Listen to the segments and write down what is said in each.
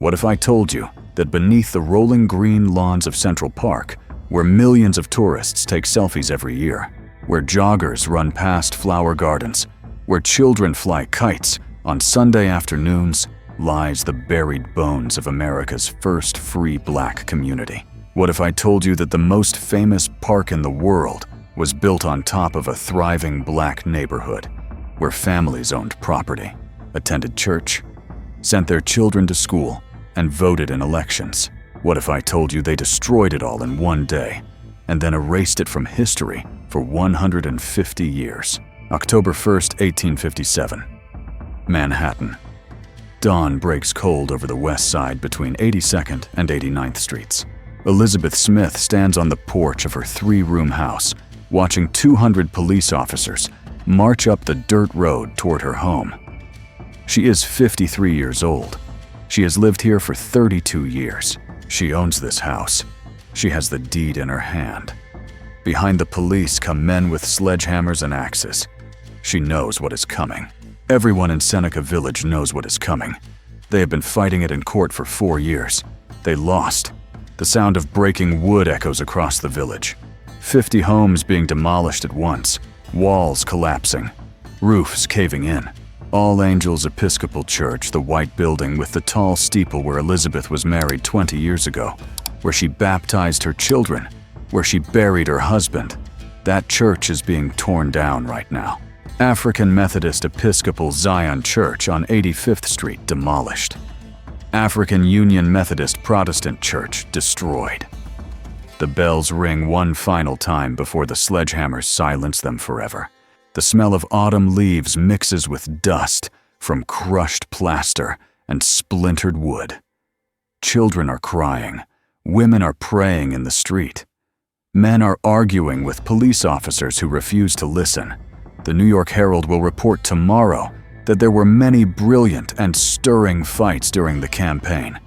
What if I told you that beneath the rolling green lawns of Central Park, where millions of tourists take selfies every year, where joggers run past flower gardens, where children fly kites on Sunday afternoons, lies the buried bones of America's first free black community? What if I told you that the most famous park in the world was built on top of a thriving black neighborhood, where families owned property, attended church, sent their children to school, and voted in elections? What if I told you they destroyed it all in one day, and then erased it from history for 150 years? October 1st, 1857. Manhattan. Dawn breaks cold over the west side between 82nd and 89th Streets. Elizabeth Smith stands on the porch of her 3-room house, watching 200 police officers march up the dirt road toward her home. She is 53 years old. She has lived here for 32 years. She owns this house. She has the deed in her hand. Behind the police come men with sledgehammers and axes. She knows what is coming. Everyone in Seneca Village knows what is coming. They have been fighting it in court for 4 years. They lost. The sound of breaking wood echoes across the village. 50 homes being demolished at once, walls collapsing, roofs caving in. All Angels Episcopal Church, the white building with the tall steeple where Elizabeth was married 20 years ago, where she baptized her children, where she buried her husband, that church is being torn down right now. African Methodist Episcopal Zion Church on 85th Street demolished. African Union Methodist Protestant Church destroyed. The bells ring one final time before the sledgehammers silence them forever. The smell of autumn leaves mixes with dust from crushed plaster and splintered wood. Children are crying. Women are praying in the street. Men are arguing with police officers who refuse to listen. The New York Herald will report tomorrow that there were many brilliant and stirring fights during the campaign,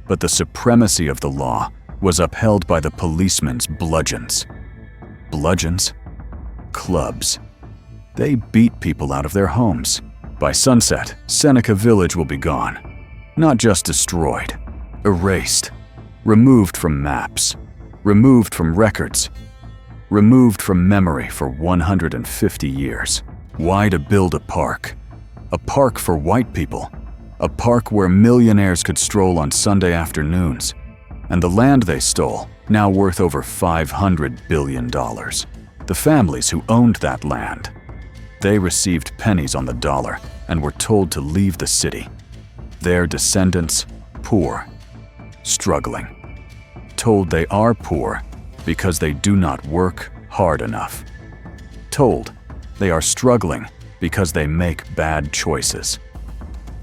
but the supremacy of the law was upheld by the policemen's bludgeons. Bludgeons? Clubs. They beat people out of their homes. By sunset, Seneca Village will be gone. Not just destroyed, erased, removed from maps, removed from records, removed from memory for 150 years. Why to build a park? A park for white people. A park where millionaires could stroll on Sunday afternoons. And the land they stole, now worth over $500 billion. The families who owned that land, they received pennies on the dollar and were told to leave the city. Their descendants, poor, struggling. Told they are poor because they do not work hard enough. Told they are struggling because they make bad choices.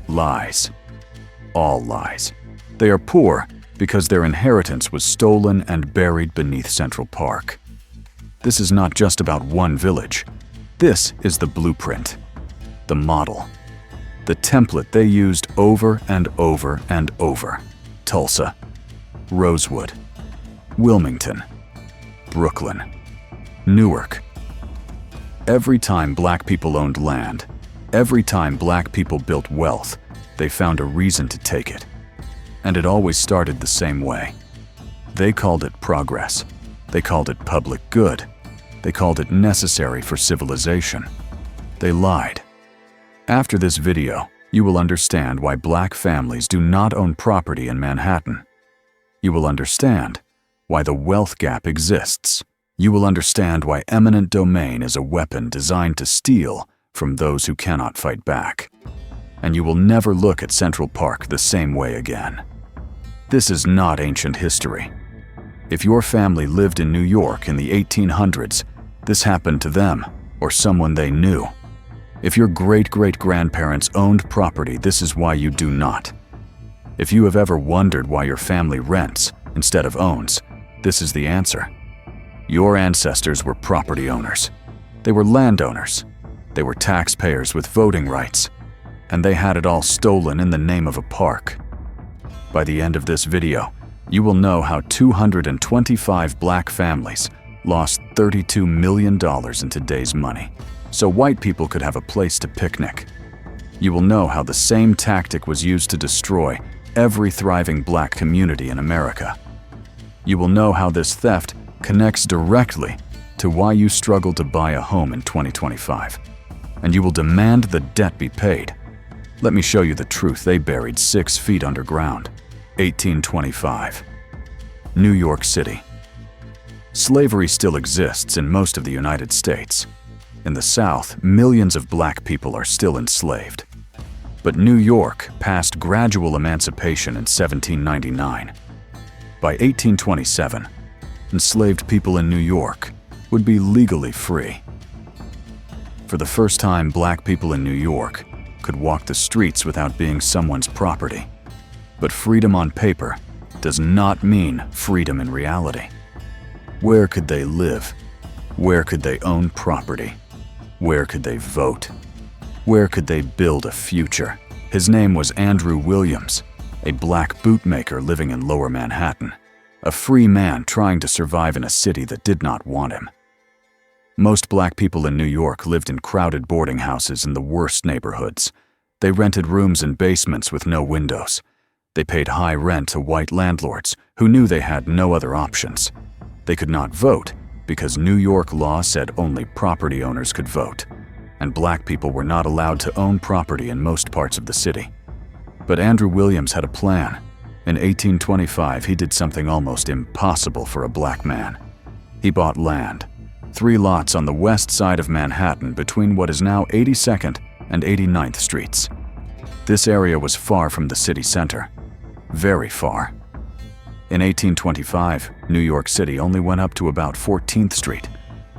Lies. All lies. They are poor because their inheritance was stolen and buried beneath Central Park. This is not just about one village. This is the blueprint, the model, the template they used over and over and over. Tulsa, Rosewood, Wilmington, Brooklyn, Newark. Every time black people owned land, every time black people built wealth, they found a reason to take it. And it always started the same way. They called it progress. They called it public good. They called it necessary for civilization. They lied. After this video, you will understand why black families do not own property in Manhattan. You will understand why the wealth gap exists. You will understand why eminent domain is a weapon designed to steal from those who cannot fight back. And you will never look at Central Park the same way again. This is not ancient history. If your family lived in New York in the 1800s, this happened to them or someone they knew. If your great-great-grandparents owned property, this is why you do not. If you have ever wondered why your family rents instead of owns, this is the answer. Your ancestors were property owners. They were landowners. They were taxpayers with voting rights. And they had it all stolen in the name of a park. By the end of this video, you will know how 225 black families lost $32 million in today's money, so white people could have a place to picnic. You will know how the same tactic was used to destroy every thriving black community in America. You will know how this theft connects directly to why you struggle to buy a home in 2025, and you will demand the debt be paid. Let me show you the truth they buried 6 feet underground. 1825. New York City. Slavery still exists in most of the United States. In the South, millions of black people are still enslaved. But New York passed gradual emancipation in 1799. By 1827, enslaved people in New York would be legally free. For the first time, black people in New York could walk the streets without being someone's property. But freedom on paper does not mean freedom in reality. Where could they live? Where could they own property? Where could they vote? Where could they build a future? His name was Andrew Williams, a black bootmaker living in Lower Manhattan, a free man trying to survive in a city that did not want him. Most black people in New York lived in crowded boarding houses in the worst neighborhoods. They rented rooms in basements with no windows. They paid high rent to white landlords who knew they had no other options. They could not vote because New York law said only property owners could vote, and black people were not allowed to own property in most parts of the city. But Andrew Williams had a plan. In 1825, he did something almost impossible for a black man. He bought land, 3 lots on the west side of Manhattan between what is now 82nd and 89th Streets. This area was far from the city center, very far. In 1825, New York City only went up to about 14th Street.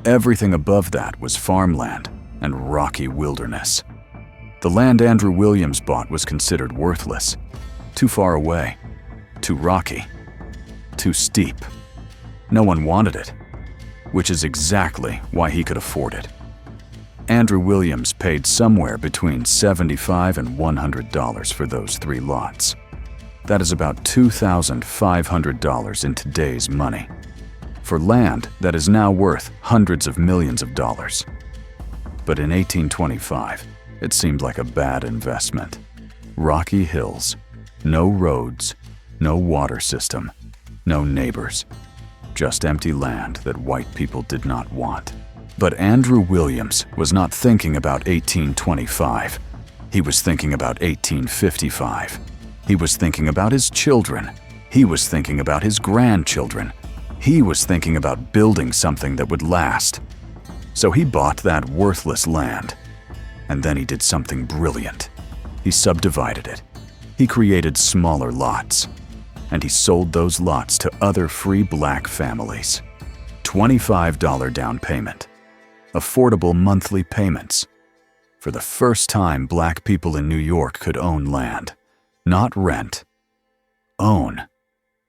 Everything above that was farmland and rocky wilderness. The land Andrew Williams bought was considered worthless, too far away, too rocky, too steep. No one wanted it, which is exactly why he could afford it. Andrew Williams paid somewhere between $75 and $100 for those 3 lots. That is about $2,500 in today's money, for land that is now worth hundreds of millions of dollars. But in 1825, it seemed like a bad investment. Rocky hills, no roads, no water system, no neighbors, just empty land that white people did not want. But Andrew Williams was not thinking about 1825. He was thinking about 1855. He was thinking about his children. He was thinking about his grandchildren. He was thinking about building something that would last. So he bought that worthless land. And then he did something brilliant. He subdivided it. He created smaller lots. And he sold those lots to other free black families. $25 down payment. Affordable monthly payments. For the first time, black people in New York could own land. Not rent. Own.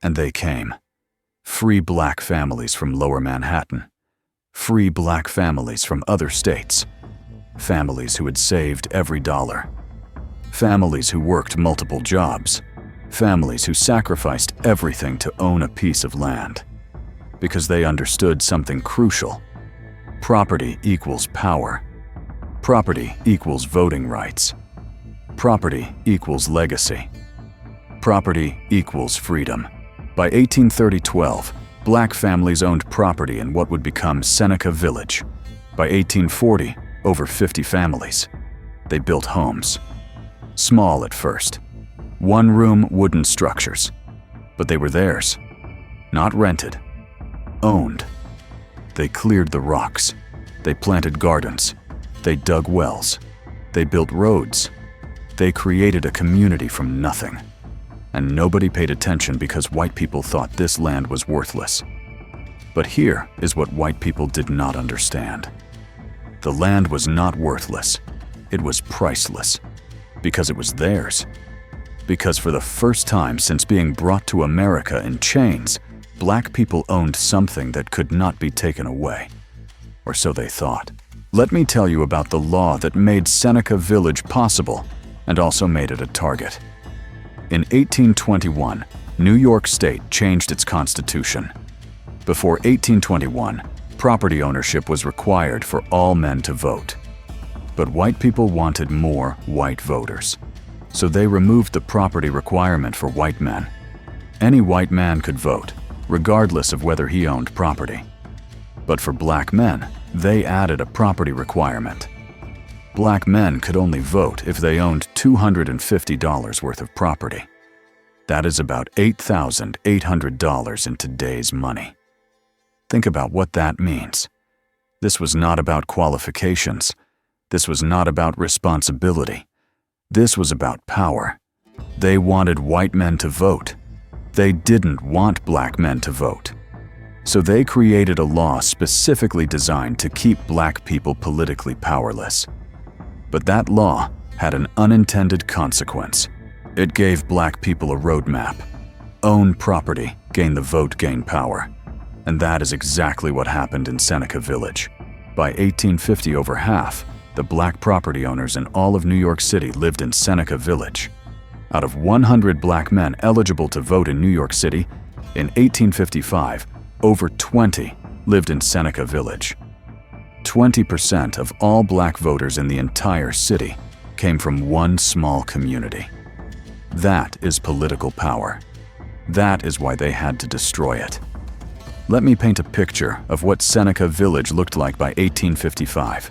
And they came. Free black families from Lower Manhattan. Free black families from other states. Families who had saved every dollar. Families who worked multiple jobs. Families who sacrificed everything to own a piece of land. Because they understood something crucial. Property equals power. Property equals voting rights. Property equals legacy. Property equals freedom. By 1830-12, black families owned property in what would become Seneca Village. By 1840, over 50 families. They built homes. Small at first. 1-room wooden structures. But they were theirs. Not rented. Owned. They cleared the rocks. They planted gardens. They dug wells. They built roads. They created a community from nothing. And nobody paid attention because white people thought this land was worthless. But here is what white people did not understand. The land was not worthless. It was priceless. Because it was theirs. Because for the first time since being brought to America in chains, black people owned something that could not be taken away. Or so they thought. Let me tell you about the law that made Seneca Village possible and also made it a target. In 1821, New York State changed its constitution. Before 1821, property ownership was required for all men to vote. But white people wanted more white voters. So they removed the property requirement for white men. Any white man could vote, regardless of whether he owned property. But for black men, they added a property requirement. Black men could only vote if they owned $250 worth of property. That is about $8,800 in today's money. Think about what that means. This was not about qualifications. This was not about responsibility. This was about power. They wanted white men to vote. They didn't want black men to vote. So they created a law specifically designed to keep black people politically powerless. But that law had an unintended consequence. It gave black people a roadmap. Own property, gain the vote, gain power. And that is exactly what happened in Seneca Village. By 1850, over half the black property owners in all of New York City lived in Seneca Village. Out of 100 black men eligible to vote in New York City, in 1855, over 20 lived in Seneca Village. 20% of all black voters in the entire city came from one small community. That is political power. That is why they had to destroy it. Let me paint a picture of what Seneca Village looked like by 1855.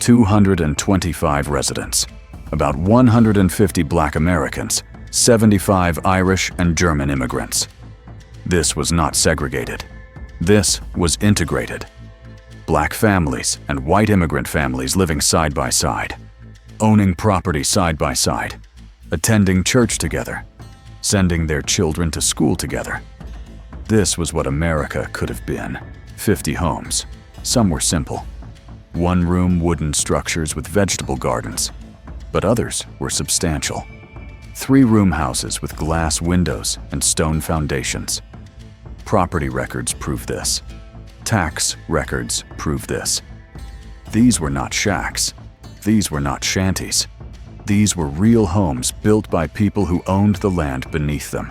225 residents, about 150 black Americans, 75 Irish and German immigrants. This was not segregated. This was integrated. Black families and white immigrant families living side by side, owning property side by side, attending church together, sending their children to school together. This was what America could have been. 50 homes. Some were simple. One-room wooden structures with vegetable gardens, but others were substantial. 3-room houses with glass windows and stone foundations. Property records prove this. Tax records prove this. These were not shacks. These were not shanties. These were real homes built by people who owned the land beneath them.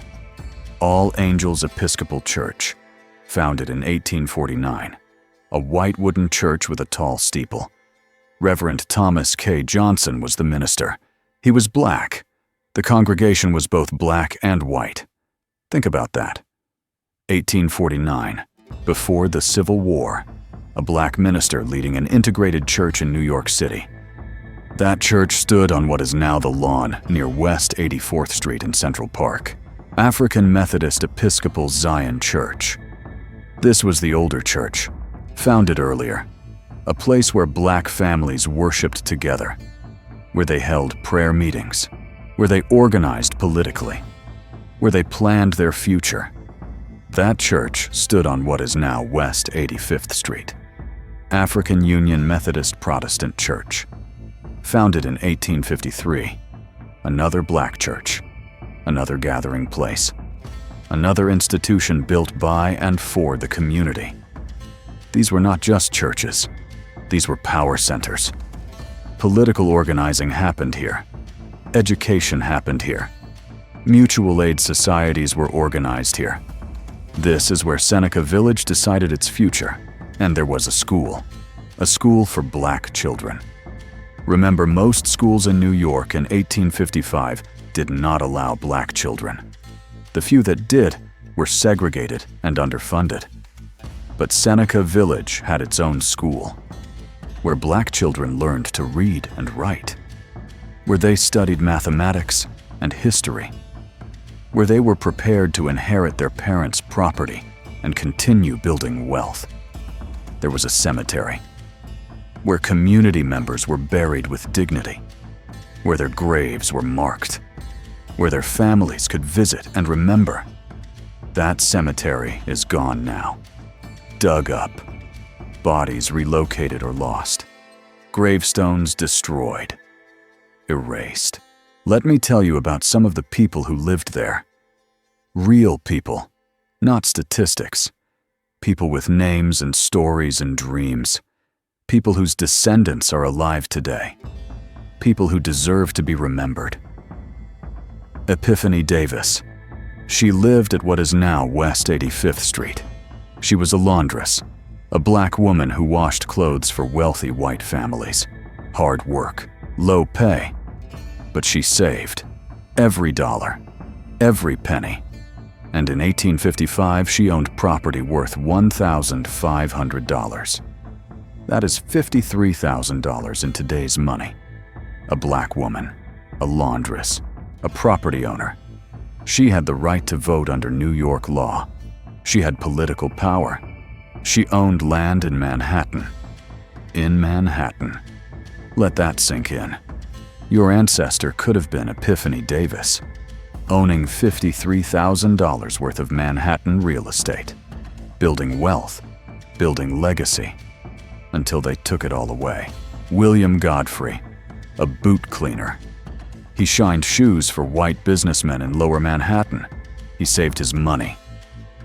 All Angels Episcopal Church, founded in 1849. A white wooden church with a tall steeple. Reverend Thomas K. Johnson was the minister. He was black. The congregation was both black and white. Think about that. 1849, before the Civil War, a black minister leading an integrated church in New York City. That church stood on what is now the lawn near West 84th Street in Central Park. African Methodist Episcopal Zion Church. This was the older church, founded earlier, a place where black families worshiped together, where they held prayer meetings, where they organized politically, where they planned their future. That church stood on what is now West 85th Street. African Union Methodist Protestant Church, founded in 1853, another black church, another gathering place, another institution built by and for the community. These were not just churches. These were power centers. Political organizing happened here. Education happened here. Mutual aid societies were organized here. This is where Seneca Village decided its future, and there was a school for black children. Remember, most schools in New York in 1855 did not allow black children. The few that did were segregated and underfunded. But Seneca Village had its own school, where black children learned to read and write, where they studied mathematics and history, where they were prepared to inherit their parents' property and continue building wealth. There was a cemetery, where community members were buried with dignity, where their graves were marked, where their families could visit and remember. That cemetery is gone now. Dug up, bodies relocated or lost, gravestones destroyed, erased. Let me tell you about some of the people who lived there. Real people, not statistics. People with names and stories and dreams. People whose descendants are alive today. People who deserve to be remembered. Epiphany Davis. She lived at what is now West 85th Street. She was a laundress, a black woman who washed clothes for wealthy white families. Hard work, low pay. But she saved every dollar, every penny. And in 1855, she owned property worth $1,500. That is $53,000 in today's money. A black woman, a laundress, a property owner. She had the right to vote under New York law. She had political power. She owned land in Manhattan. In Manhattan. Let that sink in. Your ancestor could have been Epiphany Davis, owning $53,000 worth of Manhattan real estate, building wealth, building legacy, until they took it all away. William Godfrey, a boot cleaner. He shined shoes for white businessmen in Lower Manhattan. He saved his money.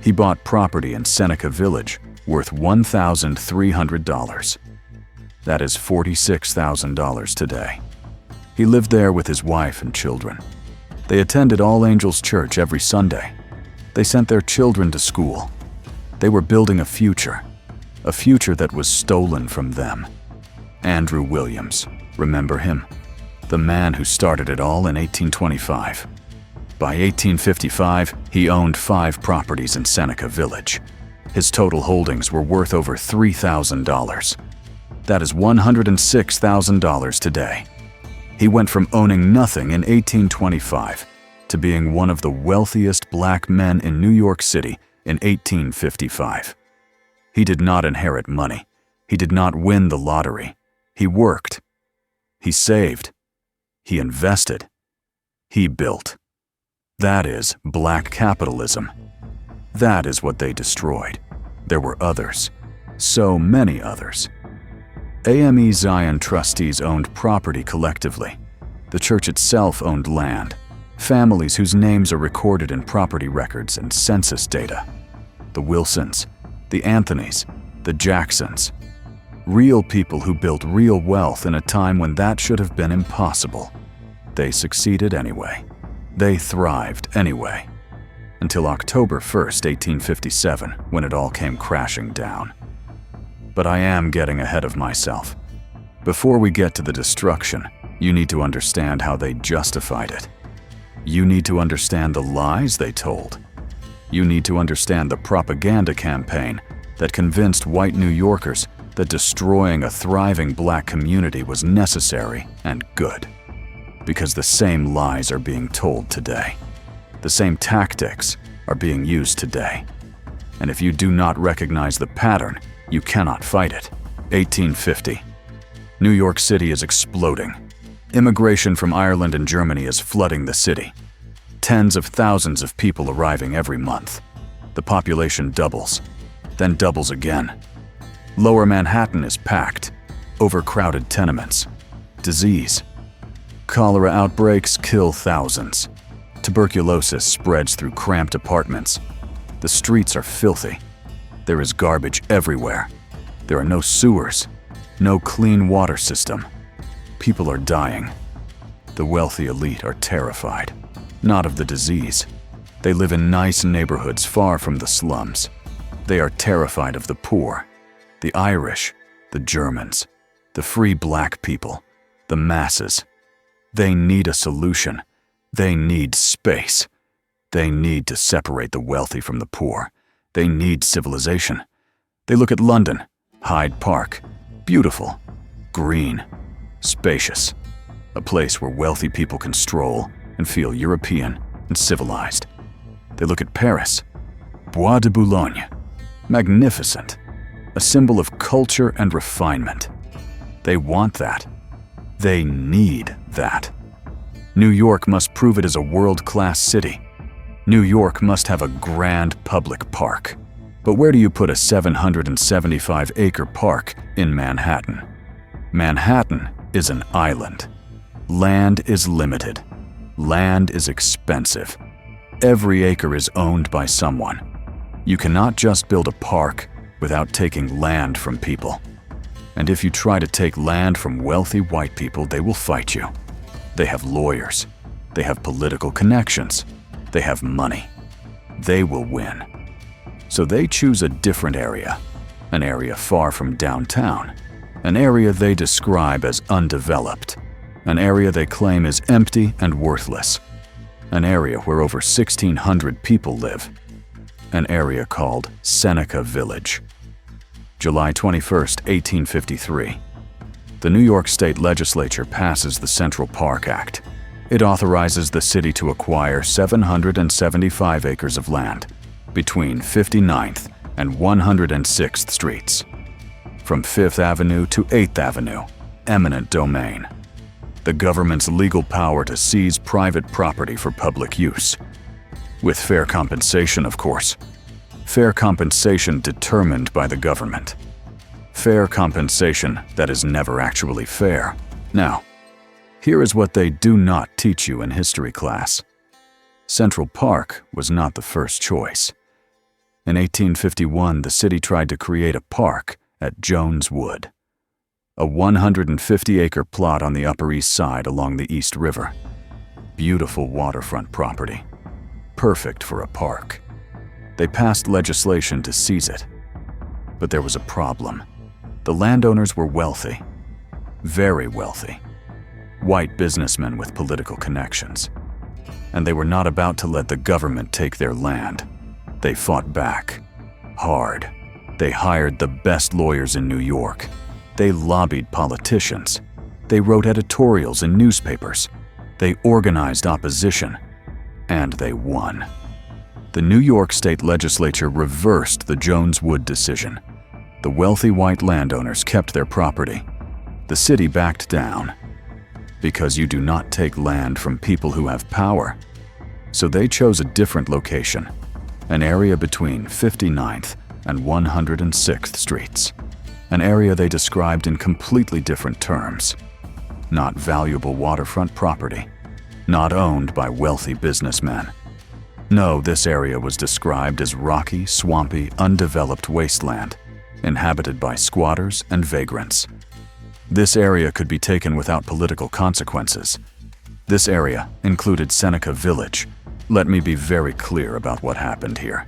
He bought property in Seneca Village worth $1,300. That is $46,000 today. He lived there with his wife and children. They attended All Angels Church every Sunday. They sent their children to school. They were building a future that was stolen from them. Andrew Williams, remember him? The man who started it all in 1825. By 1855, he owned 5 properties in Seneca Village. His total holdings were worth over $3,000. That is $106,000 today. He went from owning nothing in 1825 to being one of the wealthiest black men in New York City in 1855. He did not inherit money. He did not win the lottery. He worked. He saved. He invested. He built. That is black capitalism. That is what they destroyed. There were others. So many others. AME Zion trustees owned property collectively. The church itself owned land. Families whose names are recorded in property records and census data. The Wilsons, the Anthonys, the Jacksons. Real people who built real wealth in a time when that should have been impossible. They succeeded anyway. They thrived anyway. Until October 1st, 1857, when it all came crashing down. But I am getting ahead of myself. Before we get to the destruction, you need to understand how they justified it. You need to understand the lies they told. You need to understand the propaganda campaign that convinced white New Yorkers that destroying a thriving black community was necessary and good. Because the same lies are being told today. The same tactics are being used today. And if you do not recognize the pattern, you cannot fight it. 1850. New York City is exploding. Immigration from Ireland and Germany is flooding the city. Tens of thousands of people arriving every month. The population doubles, then doubles again. Lower Manhattan is packed. Overcrowded tenements. Disease. Cholera outbreaks kill thousands. Tuberculosis spreads through cramped apartments. The streets are filthy. There is garbage everywhere. There are no sewers, no clean water system. People are dying. The wealthy elite are terrified, not of the disease. They live in nice neighborhoods far from the slums. They are terrified of the poor, the Irish, the Germans, the free black people, the masses. They need a solution. They need space. They need to separate the wealthy from the poor. They need civilization. They look at London, Hyde Park, beautiful, green, spacious, a place where wealthy people can stroll and feel European and civilized. They look at Paris, Bois de Boulogne, magnificent, a symbol of culture and refinement. They want that. They need that. New York must prove it is a world-class city. New York must have a grand public park. But where do you put a 775-acre park in Manhattan? Manhattan is an island. Land is limited. Land is expensive. Every acre is owned by someone. You cannot just build a park without taking land from people. And if you try to take land from wealthy white people, they will fight you. They have lawyers. They have political connections. They have money. They will win. So they choose a different area, an area far from downtown, an area they describe as undeveloped, An area they claim is empty and worthless. An area where over 1,600 people live. An area called Seneca Village. July 21, 1853. The New York State Legislature passes the Central Park Act. It authorizes the city to acquire 775 acres of land between 59th and 106th Streets. From 5th Avenue to 8th Avenue, eminent domain. The government's legal power to seize private property for public use. With fair compensation, of course. Fair compensation determined by the government. Fair compensation that is never actually fair. Now, here is what they do not teach you in history class. Central Park was not the first choice. In 1851, the city tried to create a park at Jones Wood, a 150-acre plot on the Upper East Side along the East River. Beautiful waterfront property, perfect for a park. They passed legislation to seize it. But there was a problem. The landowners were wealthy, very wealthy. White businessmen with political connections. And they were not about to let the government take their land. They fought back. Hard. They hired the best lawyers in New York. They lobbied politicians. They wrote editorials in newspapers. They organized opposition. And they won. The New York State Legislature reversed the Jones Wood decision. The wealthy white landowners kept their property. The city backed down. Because you do not take land from people who have power. So they chose a different location, an area between 59th and 106th Streets, an area they described in completely different terms. Not valuable waterfront property, not owned by wealthy businessmen. No, this area was described as rocky, swampy, undeveloped wasteland, inhabited by squatters and vagrants. This area could be taken without political consequences. This area included Seneca Village. Let me be very clear about what happened here.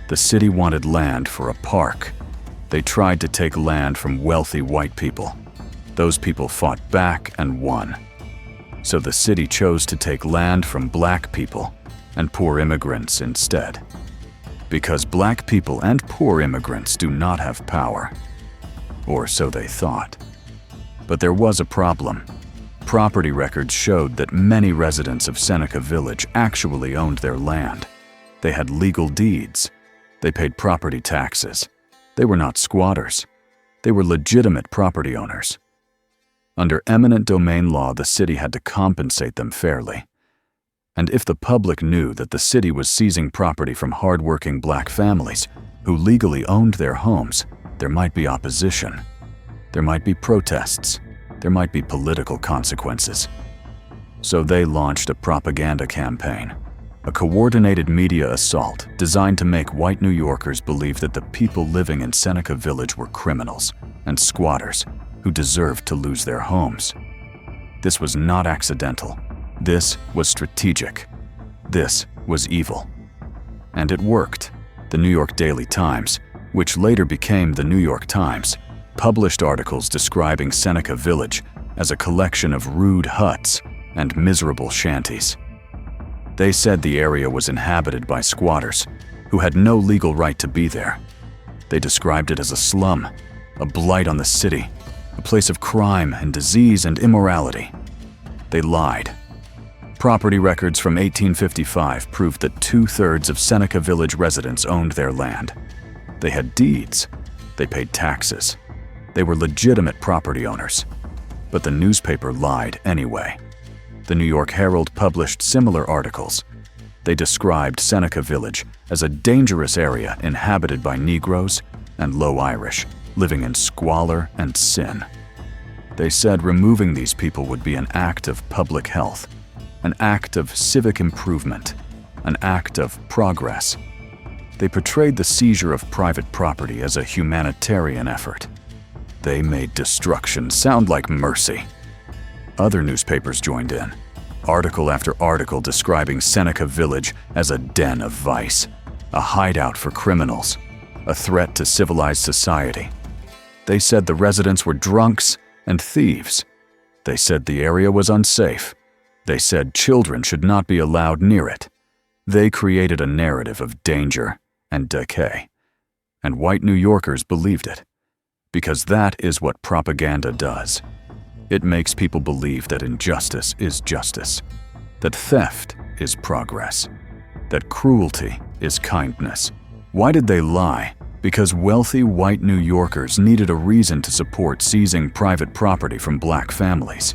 The city wanted land for a park. They tried to take land from wealthy white people. Those people fought back and won. So the city chose to take land from black people and poor immigrants instead. Because black people and poor immigrants do not have power. Or so they thought. But there was a problem. Property records showed that many residents of Seneca Village actually owned their land. They had legal deeds. They paid property taxes. They were not squatters. They were legitimate property owners. Under eminent domain law, the city had to compensate them fairly. And if the public knew that the city was seizing property from hardworking black families who legally owned their homes, there might be opposition. There might be protests. There might be political consequences. So they launched a propaganda campaign, a coordinated media assault designed to make white New Yorkers believe that the people living in Seneca Village were criminals and squatters who deserved to lose their homes. This was not accidental. This was strategic. This was evil. And it worked. The New York Daily Times, which later became the New York Times, published articles describing Seneca Village as a collection of rude huts and miserable shanties. They said the area was inhabited by squatters who had no legal right to be there. They described it as a slum, a blight on the city, a place of crime and disease and immorality. They lied. Property records from 1855 proved that 2/3 of Seneca Village residents owned their land. They had deeds. They paid taxes. They were legitimate property owners. But the newspaper lied anyway. The New York Herald published similar articles. They described Seneca Village as a dangerous area inhabited by Negroes and low Irish, living in squalor and sin. They said removing these people would be an act of public health, an act of civic improvement, an act of progress. They portrayed the seizure of private property as a humanitarian effort. They made destruction sound like mercy. Other newspapers joined in, article after article describing Seneca Village as a den of vice, a hideout for criminals, a threat to civilized society. They said the residents were drunks and thieves. They said the area was unsafe. They said children should not be allowed near it. They created a narrative of danger and decay. And white New Yorkers believed it. Because that is what propaganda does. It makes people believe that injustice is justice, that theft is progress, that cruelty is kindness. Why did they lie? Because wealthy white New Yorkers needed a reason to support seizing private property from black families.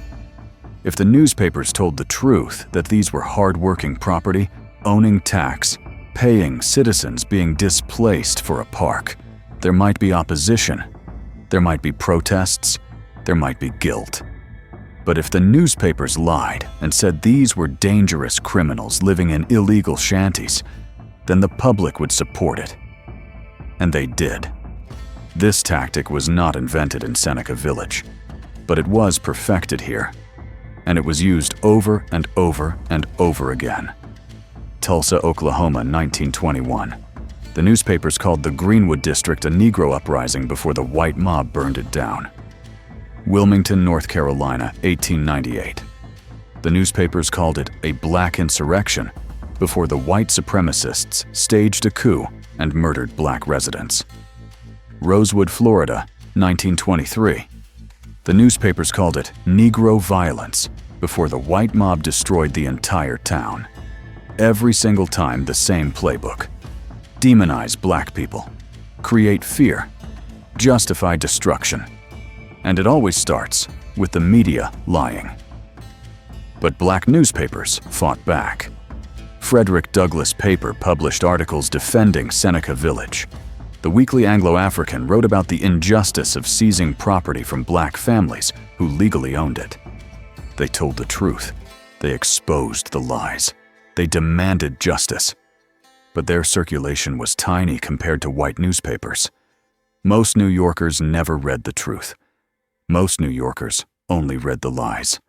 If the newspapers told the truth that these were hard-working property, owning tax, paying citizens being displaced for a park, there might be opposition, there might be protests, there might be guilt. But if the newspapers lied and said these were dangerous criminals living in illegal shanties, then the public would support it. And they did. This tactic was not invented in Seneca Village, but it was perfected here, and it was used over and over and over again. Tulsa, Oklahoma, 1921. The newspapers called the Greenwood District a Negro uprising before the white mob burned it down. Wilmington, North Carolina, 1898. The newspapers called it a black insurrection before the white supremacists staged a coup and murdered black residents. Rosewood, Florida, 1923. The newspapers called it Negro violence before the white mob destroyed the entire town. Every single time the same playbook. Demonize black people, create fear, justify destruction. And it always starts with the media lying. But black newspapers fought back. Frederick Douglass' paper published articles defending Seneca Village. The Weekly Anglo-African wrote about the injustice of seizing property from black families who legally owned it. They told the truth. They exposed the lies. They demanded justice. But their circulation was tiny compared to white newspapers. Most New Yorkers never read the truth. Most New Yorkers only read the lies.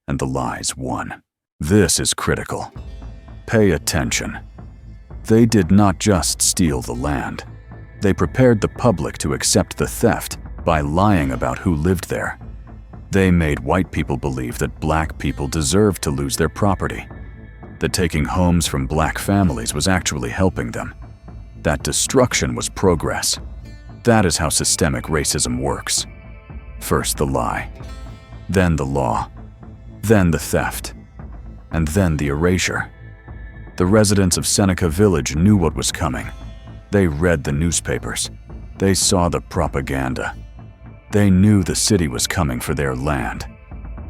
And the lies won. This is critical. Pay attention. They did not just steal the land. They prepared the public to accept the theft by lying about who lived there. They made white people believe that black people deserved to lose their property, that taking homes from black families was actually helping them, that destruction was progress. That is how systemic racism works. First the lie, then the law, then the theft, and then the erasure. The residents of Seneca Village knew what was coming. They read the newspapers. They saw the propaganda. They knew the city was coming for their land.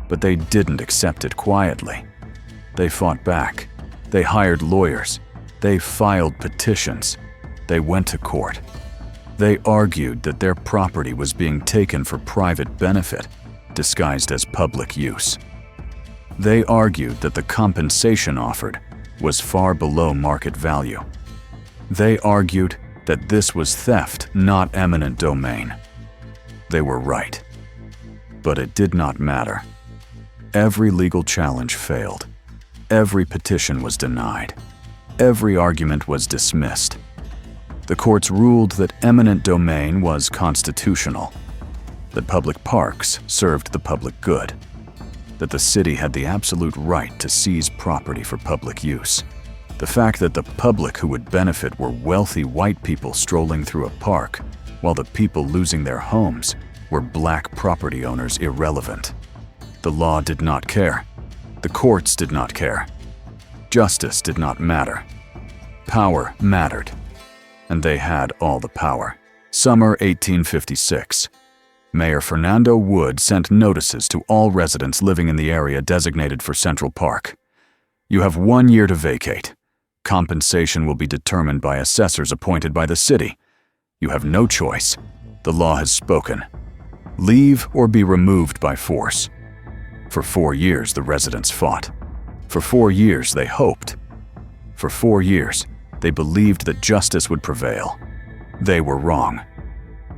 But they didn't accept it quietly. They fought back. They hired lawyers. They filed petitions. They went to court. They argued that their property was being taken for private benefit, disguised as public use. They argued that the compensation offered was far below market value. They argued that this was theft, not eminent domain. They were right. But it did not matter. Every legal challenge failed. Every petition was denied. Every argument was dismissed. The courts ruled that eminent domain was constitutional, that public parks served the public good, that the city had the absolute right to seize property for public use. The fact that the public who would benefit were wealthy white people strolling through a park, while the people losing their homes were black property owners irrelevant. The law did not care. The courts did not care. Justice did not matter. Power mattered. And they had all the power. Summer 1856. Mayor Fernando Wood sent notices to all residents living in the area designated for Central Park. You have 1 year to vacate. Compensation will be determined by assessors appointed by the city. You have no choice. The law has spoken. Leave or be removed by force. For 4 years, the residents fought. For 4 years, they hoped. For 4 years, they believed that justice would prevail. They were wrong.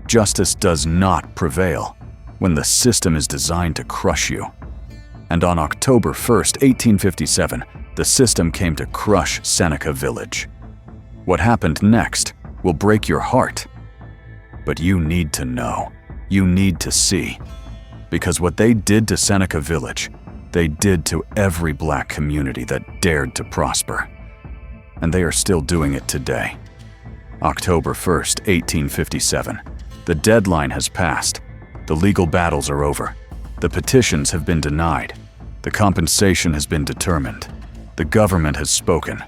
Justice does not prevail when the system is designed to crush you. And on October 1st, 1857, the system came to crush Seneca Village. What happened next will break your heart. But you need to know. You need to see. Because what they did to Seneca Village, they did to every black community that dared to prosper. And they are still doing it today. October 1st, 1857. The deadline has passed. The legal battles are over. The petitions have been denied. The compensation has been determined. The government has spoken.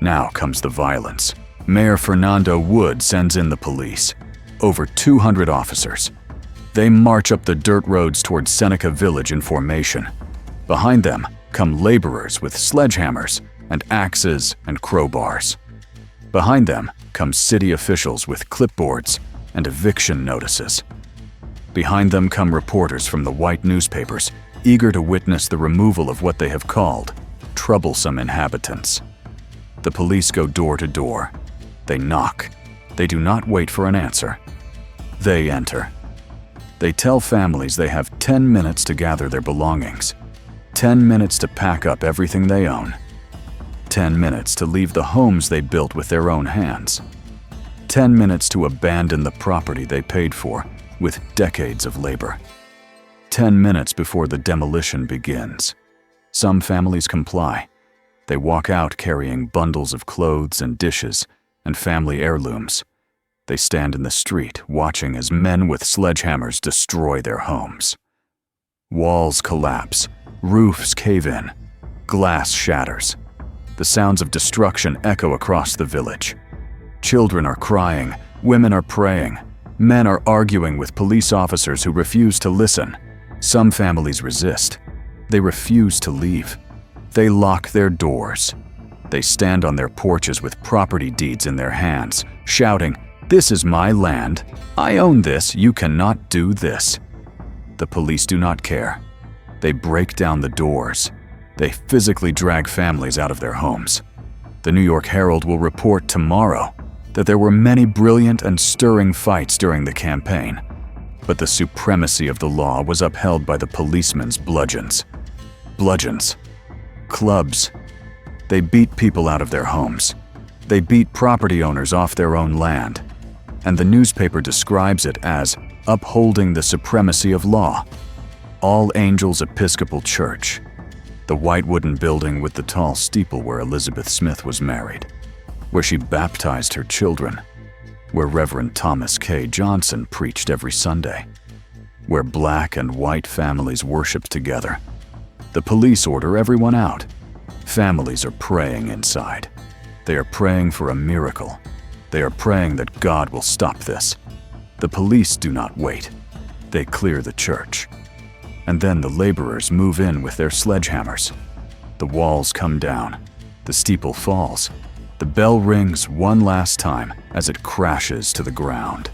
Now comes the violence. Mayor Fernando Wood sends in the police. Over 200 officers. They march up the dirt roads towards Seneca Village in formation. Behind them come laborers with sledgehammers and axes and crowbars. Behind them come city officials with clipboards and eviction notices. Behind them come reporters from the white newspapers, eager to witness the removal of what they have called troublesome inhabitants. The police go door to door. They knock. They do not wait for an answer. They enter. They tell families they have 10 minutes to gather their belongings, 10 minutes to pack up everything they own, 10 minutes to leave the homes they built with their own hands, 10 minutes to abandon the property they paid for with decades of labor. 10 minutes before the demolition begins. Some families comply. They walk out carrying bundles of clothes and dishes and family heirlooms. They stand in the street watching as men with sledgehammers destroy their homes. Walls collapse, roofs cave in, glass shatters. The sounds of destruction echo across the village. Children are crying, women are praying, men are arguing with police officers who refuse to listen. Some families resist. They refuse to leave. They lock their doors. They stand on their porches with property deeds in their hands, shouting, "This is my land. I own this. You cannot do this." The police do not care. They break down the doors. They physically drag families out of their homes. The New York Herald will report tomorrow that there were many brilliant and stirring fights during the campaign, but the supremacy of the law was upheld by the policemen's bludgeons. Bludgeons. Clubs. They beat people out of their homes. They beat property owners off their own land. And the newspaper describes it as upholding the supremacy of law. All Angels Episcopal Church, the white wooden building with the tall steeple where Elizabeth Smith was married, where she baptized her children, where Reverend Thomas K. Johnson preached every Sunday, where black and white families worshiped together. The police order everyone out. Families are praying inside. They are praying for a miracle. They are praying that God will stop this. The police do not wait. They clear the church. And then the laborers move in with their sledgehammers. The walls come down. The steeple falls. The bell rings one last time as it crashes to the ground.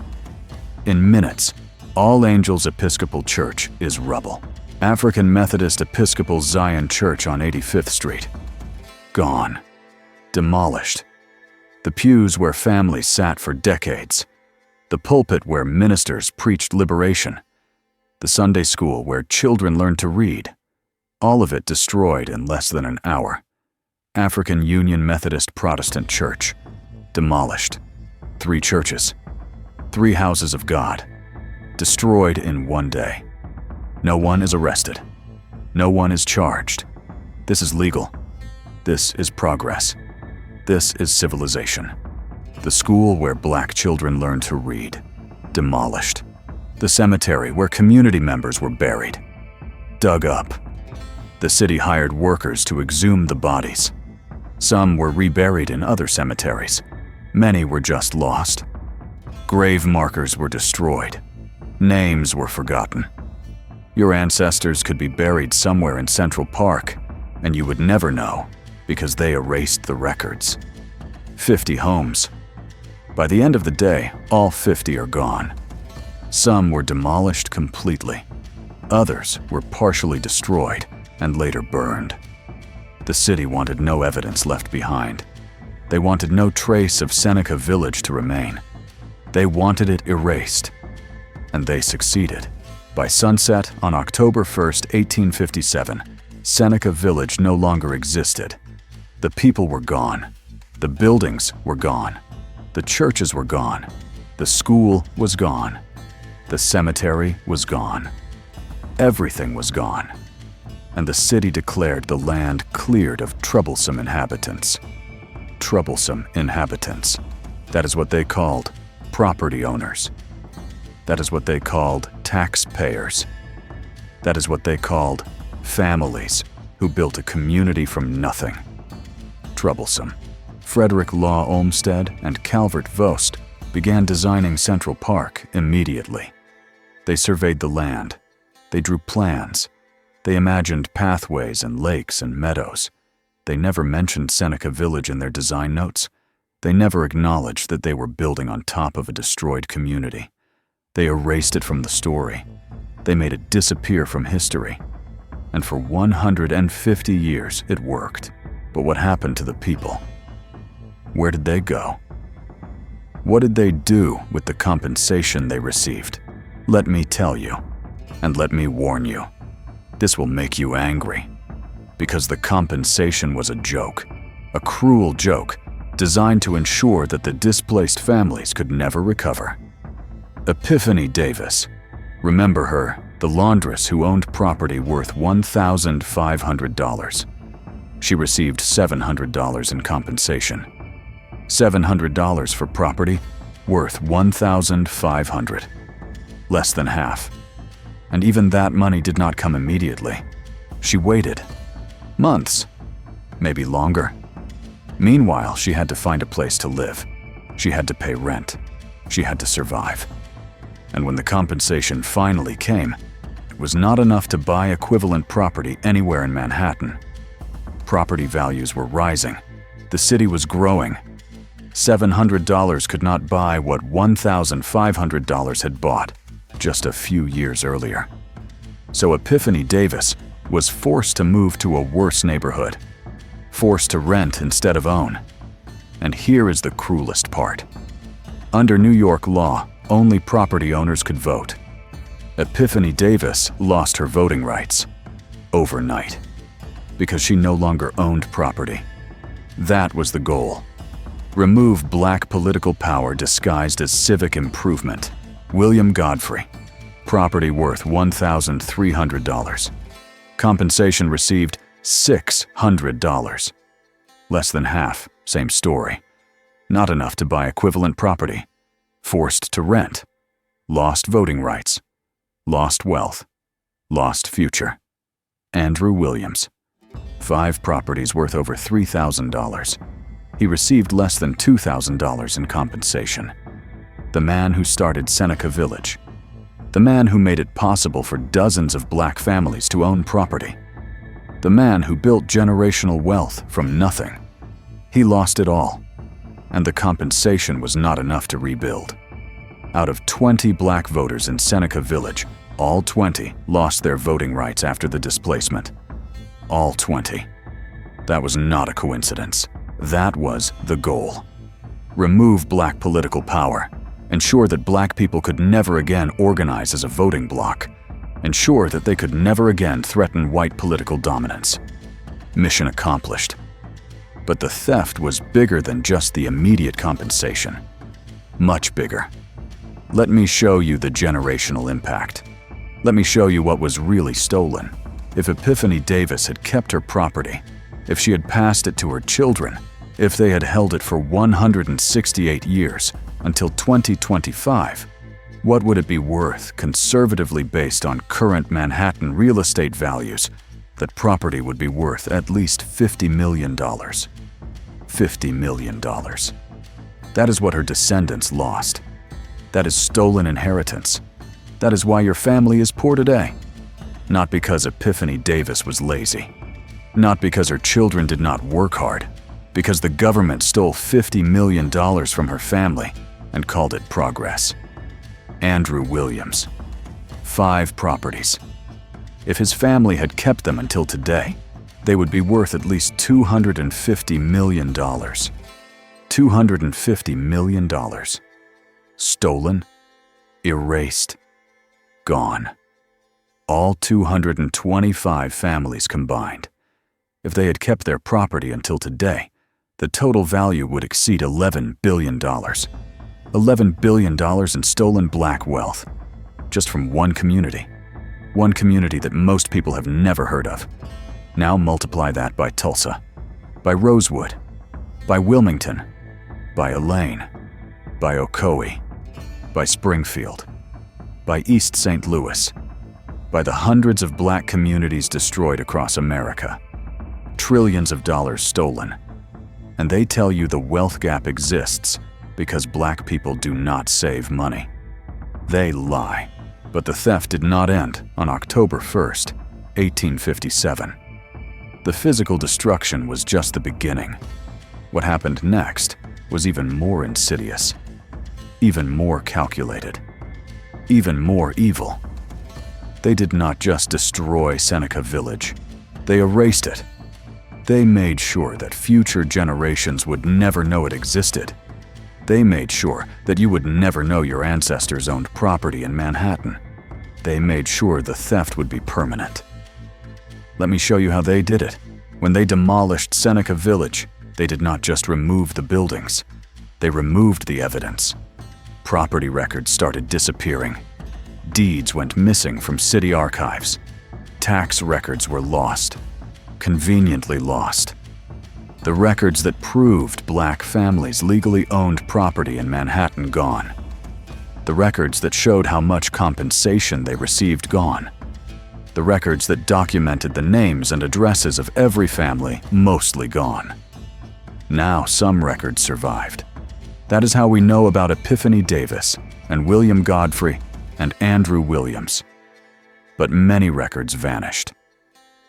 In minutes, All Angels Episcopal Church is rubble. African Methodist Episcopal Zion Church on 85th Street. Gone. Demolished. The pews where families sat for decades. The pulpit where ministers preached liberation. The Sunday school where children learned to read. All of it destroyed in less than an hour. African Union Methodist Protestant Church. Demolished. 3 churches. 3 houses of God. Destroyed in one day. No one is arrested. No one is charged. This is legal. This is progress. This is civilization. The school where black children learned to read. Demolished. The cemetery where community members were buried. Dug up. The city hired workers to exhume the bodies. Some were reburied in other cemeteries. Many were just lost. Grave markers were destroyed. Names were forgotten. Your ancestors could be buried somewhere in Central Park, and you would never know because they erased the records. 50 homes. By the end of the day, all 50 are gone. Some were demolished completely. Others were partially destroyed and later burned. The city wanted no evidence left behind. They wanted no trace of Seneca Village to remain. They wanted it erased. And they succeeded. By sunset on October 1st, 1857, Seneca Village no longer existed. The people were gone. The buildings were gone. The churches were gone. The school was gone. The cemetery was gone. Everything was gone, and the city declared the land cleared of troublesome inhabitants. Troublesome inhabitants. That is what they called property owners. That is what they called taxpayers. That is what they called families who built a community from nothing. Troublesome. Frederick Law Olmsted and Calvert Voost began designing Central Park immediately. They surveyed the land. They drew plans. They imagined pathways and lakes and meadows. They never mentioned Seneca Village in their design notes. They never acknowledged that they were building on top of a destroyed community. They erased it from the story. They made it disappear from history. And for 150 years, it worked. But what happened to the people? Where did they go? What did they do with the compensation they received? Let me tell you, and let me warn you. This will make you angry. Because the compensation was a joke, a cruel joke, designed to ensure that the displaced families could never recover. Epiphany Davis. Remember her, the laundress who owned property worth $1,500. She received $700 in compensation. $700 for property worth $1,500. Less than half. And even that money did not come immediately. She waited. Months. Maybe longer. Meanwhile, she had to find a place to live. She had to pay rent. She had to survive. And when the compensation finally came, it was not enough to buy equivalent property anywhere in Manhattan. Property values were rising. The city was growing. $700 could not buy what $1,500 had bought just a few years earlier. So Epiphany Davis was forced to move to a worse neighborhood, forced to rent instead of own. And here is the cruelest part. Under New York law, only property owners could vote. Epiphany Davis lost her voting rights overnight because she no longer owned property. That was the goal. Remove black political power disguised as civic improvement. William Godfrey. Property worth $1,300. Compensation received $600. Less than half, same story. Not enough to buy equivalent property. Forced to rent. Lost voting rights. Lost wealth. Lost future. Andrew Williams. 5 properties worth over $3,000. He received less than $2,000 in compensation. The man who started Seneca Village. The man who made it possible for dozens of black families to own property. The man who built generational wealth from nothing. He lost it all, and the compensation was not enough to rebuild. Out of 20 black voters in Seneca Village, all 20 lost their voting rights after the displacement. All 20. That was not a coincidence. That was the goal. Remove black political power. Ensure that black people could never again organize as a voting bloc. Ensure that they could never again threaten white political dominance. Mission accomplished. But the theft was bigger than just the immediate compensation. Much bigger. Let me show you the generational impact. Let me show you what was really stolen. If Epiphany Davis had kept her property, if she had passed it to her children, if they had held it for 168 years until 2025, what would it be worth conservatively based on current Manhattan real estate values? That property would be worth at least $50 million. $50 million. That is what her descendants lost. That is stolen inheritance. That is why your family is poor today. Not because Epiphany Davis was lazy. Not because her children did not work hard. Because the government stole $50 million from her family and called it progress. Andrew Williams. 5 properties. If his family had kept them until today, they would be worth at least $250 million. $250 million. Stolen, erased, gone. All 225 families combined. If they had kept their property until today, the total value would exceed $11 billion. $11 billion in stolen black wealth, just from one community. One community that most people have never heard of. Now multiply that by Tulsa, by Rosewood, by Wilmington, by Elaine, by Ocoee, by Springfield, by East St. Louis, by the hundreds of black communities destroyed across America. Trillions of dollars stolen. And they tell you the wealth gap exists because black people do not save money. They lie. But the theft did not end on October 1st, 1857. The physical destruction was just the beginning. What happened next was even more insidious, even more calculated, even more evil. They did not just destroy Seneca Village, they erased it. They made sure that future generations would never know it existed. They made sure that you would never know your ancestors owned property in Manhattan. They made sure the theft would be permanent. Let me show you how they did it. When they demolished Seneca Village, they did not just remove the buildings. They removed the evidence. Property records started disappearing. Deeds went missing from city archives. Tax records were lost, conveniently lost. The records that proved black families legally owned property in Manhattan gone. The records that showed how much compensation they received gone. The records that documented the names and addresses of every family mostly gone. Now some records survived. That is how we know about Epiphany Davis and William Godfrey and Andrew Williams. But many records vanished.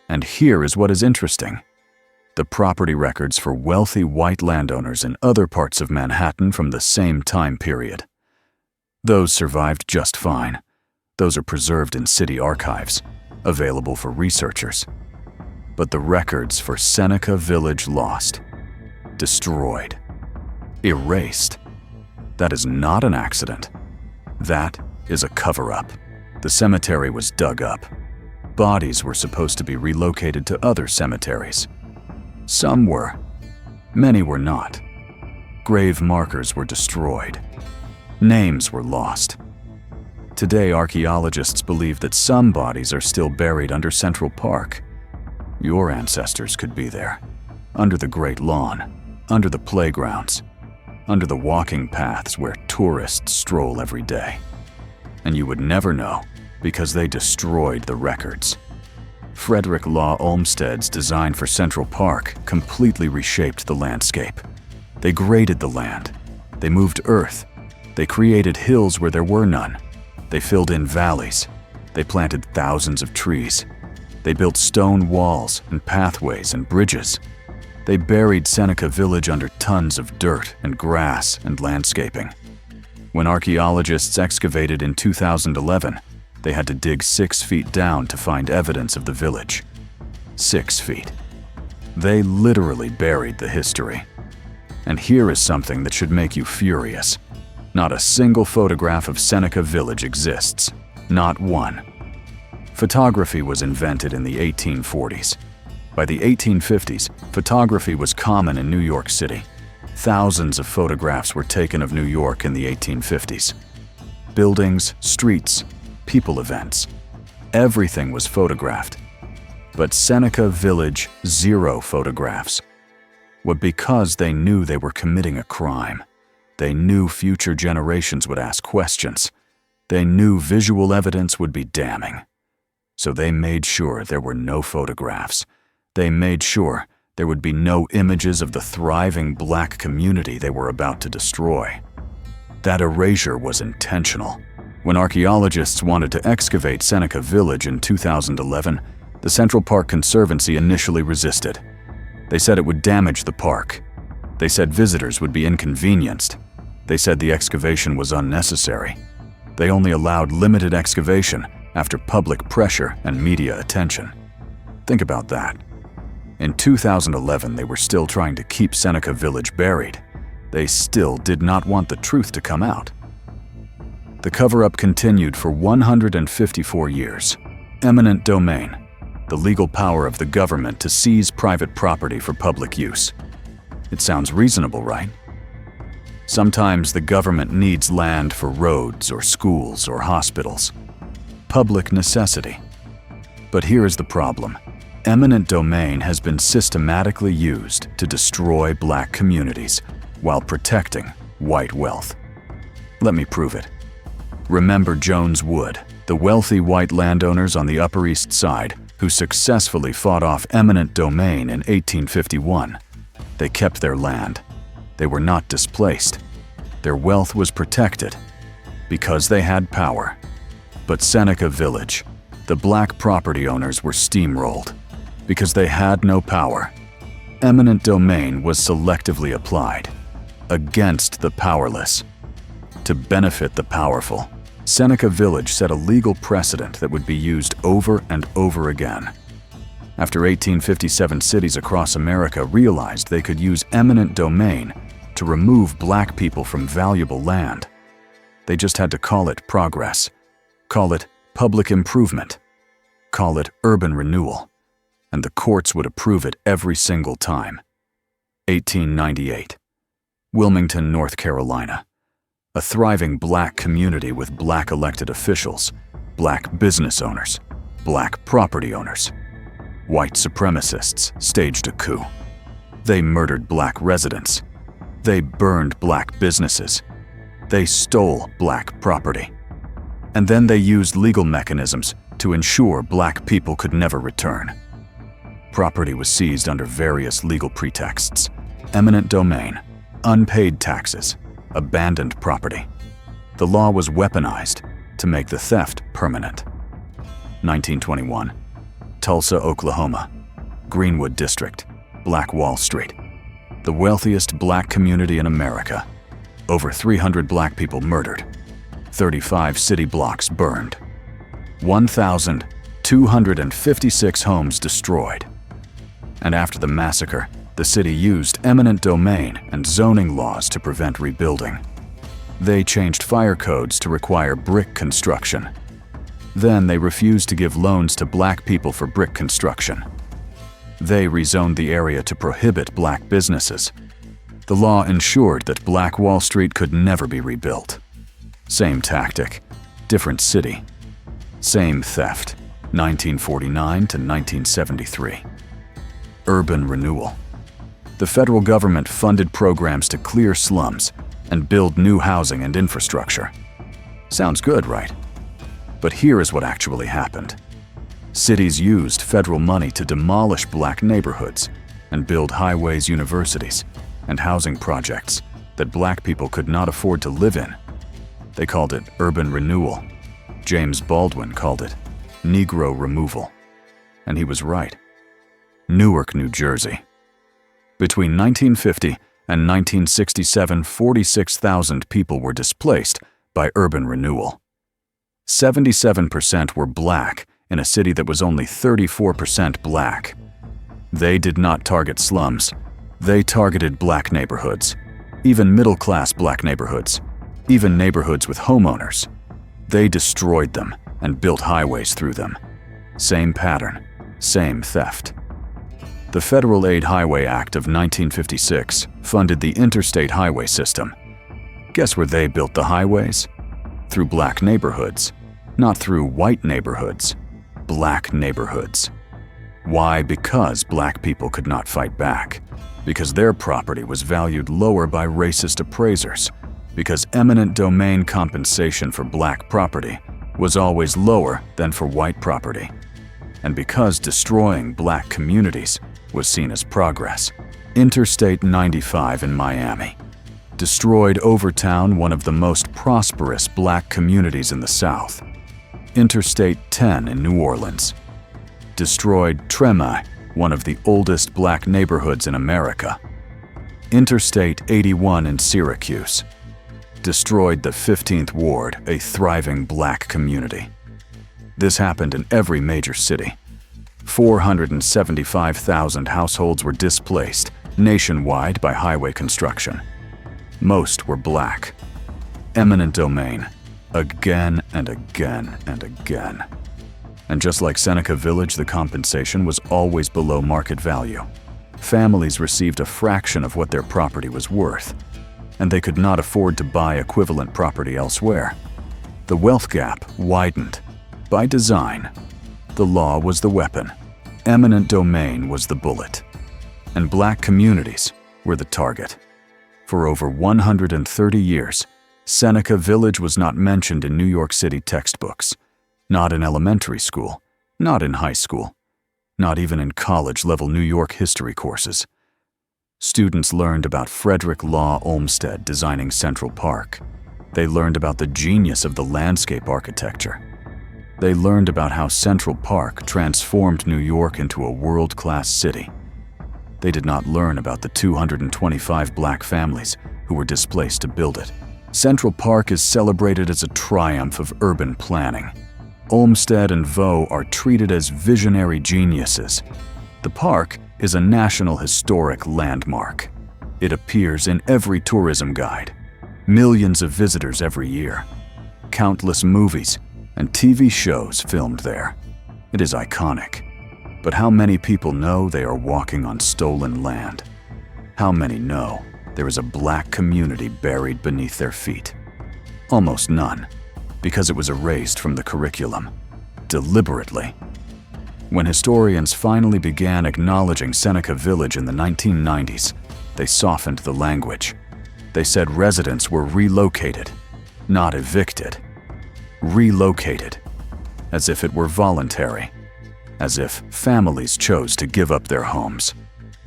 And here is what is interesting. The property records for wealthy white landowners in other parts of Manhattan from the same time period. Those survived just fine. Those are preserved in city archives, available for researchers. But the records for Seneca Village lost, destroyed, erased. That is not an accident. That is a cover-up. The cemetery was dug up. Bodies were supposed to be relocated to other cemeteries. Some were. Many were not. Grave markers were destroyed. Names were lost. Today, archaeologists believe that some bodies are still buried under Central Park. Your ancestors could be there, under the Great Lawn, under the playgrounds, under the walking paths where tourists stroll every day. And you would never know because they destroyed the records. Frederick Law Olmsted's design for Central Park completely reshaped the landscape. They graded the land. They moved earth. They created hills where there were none. They filled in valleys. They planted thousands of trees. They built stone walls and pathways and bridges. They buried Seneca Village under tons of dirt and grass and landscaping. When archaeologists excavated in 2011, they had to dig 6 feet down to find evidence of the village. 6 feet. They literally buried the history. And here is something that should make you furious. Not a single photograph of Seneca Village exists. Not one. Photography was invented in the 1840s. By the 1850s, photography was common in New York City. Thousands of photographs were taken of New York in the 1850s. Buildings, streets, people events. Everything was photographed. But Seneca Village, 0 photographs. But because they knew they were committing a crime. They knew future generations would ask questions. They knew visual evidence would be damning. So they made sure there were no photographs. They made sure there would be no images of the thriving black community they were about to destroy. That erasure was intentional. When archaeologists wanted to excavate Seneca Village in 2011, the Central Park Conservancy initially resisted. They said it would damage the park. They said visitors would be inconvenienced. They said the excavation was unnecessary. They only allowed limited excavation after public pressure and media attention. Think about that. In 2011, they were still trying to keep Seneca Village buried. They still did not want the truth to come out. The cover-up continued for 154 years. Eminent domain, the legal power of the government to seize private property for public use. It sounds reasonable, right? Sometimes the government needs land for roads or schools or hospitals. Public necessity. But here is the problem. Eminent domain has been systematically used to destroy black communities while protecting white wealth. Let me prove it. Remember Jones Wood, the wealthy white landowners on the Upper East Side who successfully fought off eminent domain in 1851. They kept their land. They were not displaced. Their wealth was protected because they had power. But Seneca Village, the black property owners were steamrolled because they had no power. Eminent domain was selectively applied against the powerless to benefit the powerful. Seneca Village set a legal precedent that would be used over and over again. After 1857, cities across America realized they could use eminent domain to remove black people from valuable land. They just had to call it progress, call it public improvement, call it urban renewal, and the courts would approve it every single time. 1898. Wilmington, North Carolina. A thriving black community with black elected officials, black business owners, black property owners. White supremacists staged a coup. They murdered black residents. They burned black businesses. They stole black property. And then they used legal mechanisms to ensure black people could never return. Property was seized under various legal pretexts: eminent domain, unpaid taxes, abandoned property. The law was weaponized to make the theft permanent. 1921. Tulsa, Oklahoma. Greenwood District, Black Wall Street. The wealthiest black community in America. Over 300 black people murdered. 35 city blocks burned. 1,256 homes destroyed. And after the massacre, the city used eminent domain and zoning laws to prevent rebuilding. They changed fire codes to require brick construction. Then they refused to give loans to black people for brick construction. They rezoned the area to prohibit black businesses. The law ensured that Black Wall Street could never be rebuilt. Same tactic, different city. Same theft, 1949 to 1973. Urban renewal. The federal government funded programs to clear slums and build new housing and infrastructure. Sounds good, right? But here is what actually happened. Cities used federal money to demolish black neighborhoods and build highways, universities, and housing projects that black people could not afford to live in. They called it urban renewal. James Baldwin called it Negro removal. And he was right. Newark, New Jersey. Between 1950 and 1967, 46,000 people were displaced by urban renewal. 77% were black in a city that was only 34% black. They did not target slums. They targeted black neighborhoods, even middle-class black neighborhoods, even neighborhoods with homeowners. They destroyed them and built highways through them. Same pattern, same theft. The Federal Aid Highway Act of 1956 funded the interstate highway system. Guess where they built the highways? Through black neighborhoods, not through white neighborhoods. Black neighborhoods. Why? Because black people could not fight back. Because their property was valued lower by racist appraisers. Because eminent domain compensation for black property was always lower than for white property. And because destroying black communities was seen as progress. Interstate 95 in Miami destroyed Overtown, one of the most prosperous black communities in the South. Interstate 10 in New Orleans destroyed Tremai, one of the oldest black neighborhoods in America. Interstate 81 in Syracuse destroyed the 15th Ward, a thriving black community. This happened in every major city. 475,000 households were displaced nationwide by highway construction. Most were black. Eminent domain, again and again and again. And just like Seneca Village, the compensation was always below market value. Families received a fraction of what their property was worth, and they could not afford to buy equivalent property elsewhere. The wealth gap widened by design. The law was the weapon. Eminent domain was the bullet. And black communities were the target. For over 130 years, Seneca Village was not mentioned in New York City textbooks, not in elementary school, not in high school, not even in college-level New York history courses. Students learned about Frederick Law Olmsted designing Central Park. They learned about the genius of the landscape architecture. They learned about how Central Park transformed New York into a world-class city. They did not learn about the 225 black families who were displaced to build it. Central Park is celebrated as a triumph of urban planning. Olmsted and Vaux are treated as visionary geniuses. The park is a National Historic Landmark. It appears in every tourism guide. Millions of visitors every year. Countless movies and TV shows filmed there. It is iconic. But how many people know they are walking on stolen land? How many know there is a black community buried beneath their feet? Almost none, because it was erased from the curriculum, deliberately. When historians finally began acknowledging Seneca Village in the 1990s, they softened the language. They said residents were relocated, not evicted. Relocated, as if it were voluntary, as if families chose to give up their homes.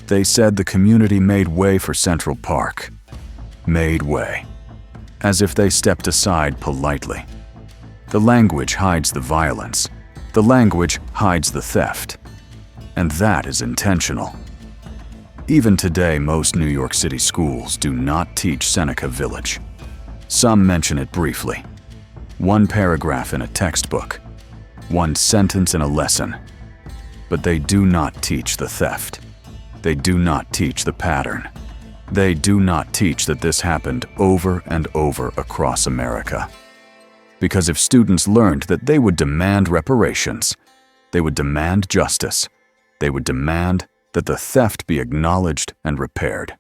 They said the community made way for Central Park. Made way. As if they stepped aside politely. The language hides the violence. The language hides the theft. And that is intentional. Even today, most New York City schools do not teach Seneca Village. Some mention it briefly. One paragraph in a textbook. One sentence in a lesson. But they do not teach the theft. They do not teach the pattern. They do not teach that this happened over and over across America. Because if students learned that they would demand reparations, they would demand justice, they would demand that the theft be acknowledged and repaired.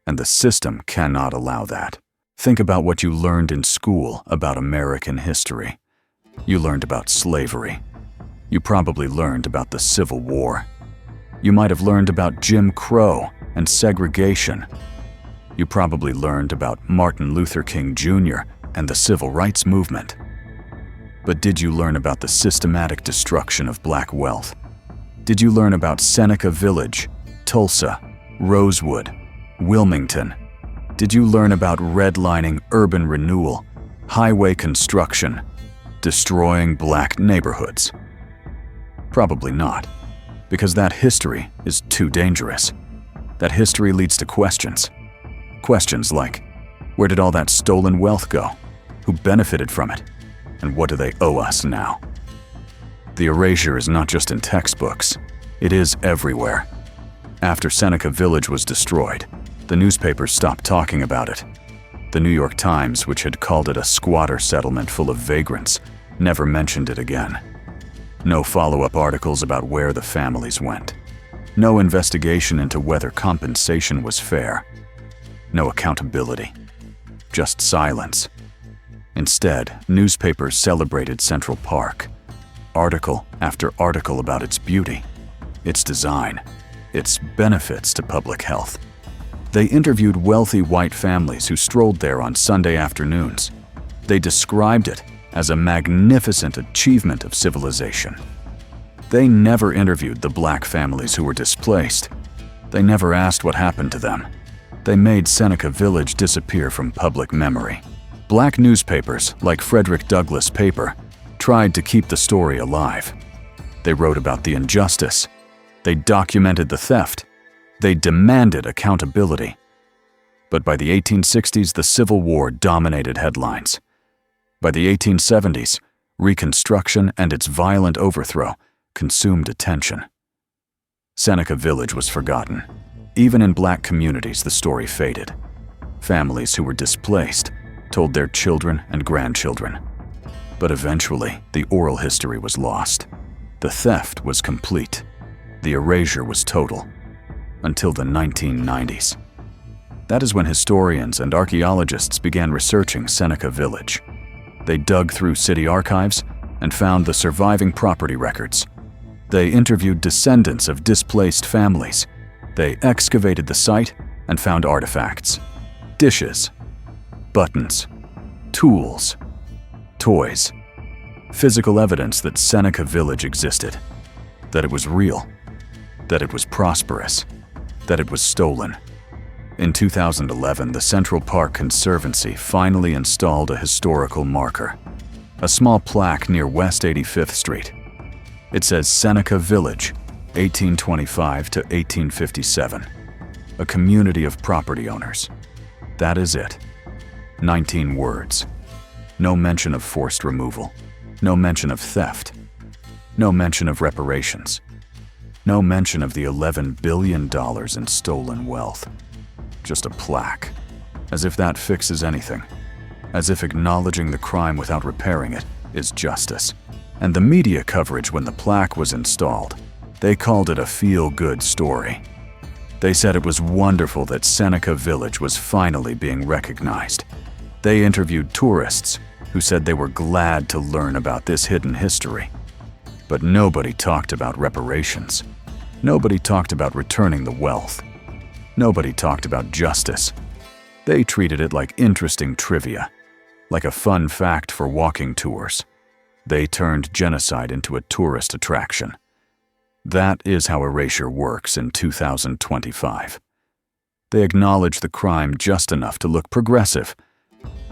And the system cannot allow that. Think about what you learned in school about American history. You learned about slavery. You probably learned about the Civil War. You might have learned about Jim Crow and segregation. You probably learned about Martin Luther King Jr. and the Civil Rights Movement. But did you learn about the systematic destruction of black wealth? Did you learn about Seneca Village, Tulsa, Rosewood, Wilmington? Did you learn about redlining, urban renewal, highway construction, destroying black neighborhoods? Probably not, because that history is too dangerous. That history leads to questions. Questions like, where did all that stolen wealth go? Who benefited from it? And what do they owe us now? The erasure is not just in textbooks. It is everywhere. After Seneca Village was destroyed, the newspapers stopped talking about it. The New York Times, which had called it a squatter settlement full of vagrants, never mentioned it again. No follow-up articles about where the families went. No investigation into whether compensation was fair. No accountability. Just silence. Instead, newspapers celebrated Central Park. Article after article about its beauty, its design, its benefits to public health. They interviewed wealthy white families who strolled there on Sunday afternoons. They described it as a magnificent achievement of civilization. They never interviewed the black families who were displaced. They never asked what happened to them. They made Seneca Village disappear from public memory. Black newspapers, like Frederick Douglass' paper, tried to keep the story alive. They wrote about the injustice. They documented the theft. They demanded accountability. But by the 1860s, the Civil War dominated headlines. By the 1870s, Reconstruction and its violent overthrow consumed attention. Seneca Village was forgotten. Even in black communities, the story faded. Families who were displaced told their children and grandchildren. But eventually, the oral history was lost. The theft was complete. The erasure was total. Until the 1990s. That is when historians and archaeologists began researching Seneca Village. They dug through city archives and found the surviving property records, They interviewed descendants of displaced families. They excavated the site and found artifacts, dishes, buttons, tools, toys, physical evidence that Seneca Village existed, that it was real, that it was prosperous, that it was stolen. In 2011, the Central Park Conservancy finally installed a historical marker, a small plaque near West 85th Street. It says Seneca Village, 1825 to 1857, a community of property owners. That is it. 19 words. No mention of forced removal. No mention of theft. No mention of reparations. No mention of the $11 billion in stolen wealth. Just a plaque. As if that fixes anything. As if acknowledging the crime without repairing it is justice. And the media coverage when the plaque was installed, they called it a feel-good story. They said it was wonderful that Seneca Village was finally being recognized. They interviewed tourists who said they were glad to learn about this hidden history. But nobody talked about reparations. Nobody talked about returning the wealth. Nobody talked about justice. They treated it like interesting trivia, like a fun fact for walking tours. They turned genocide into a tourist attraction. That is how erasure works in 2025. They acknowledge the crime just enough to look progressive,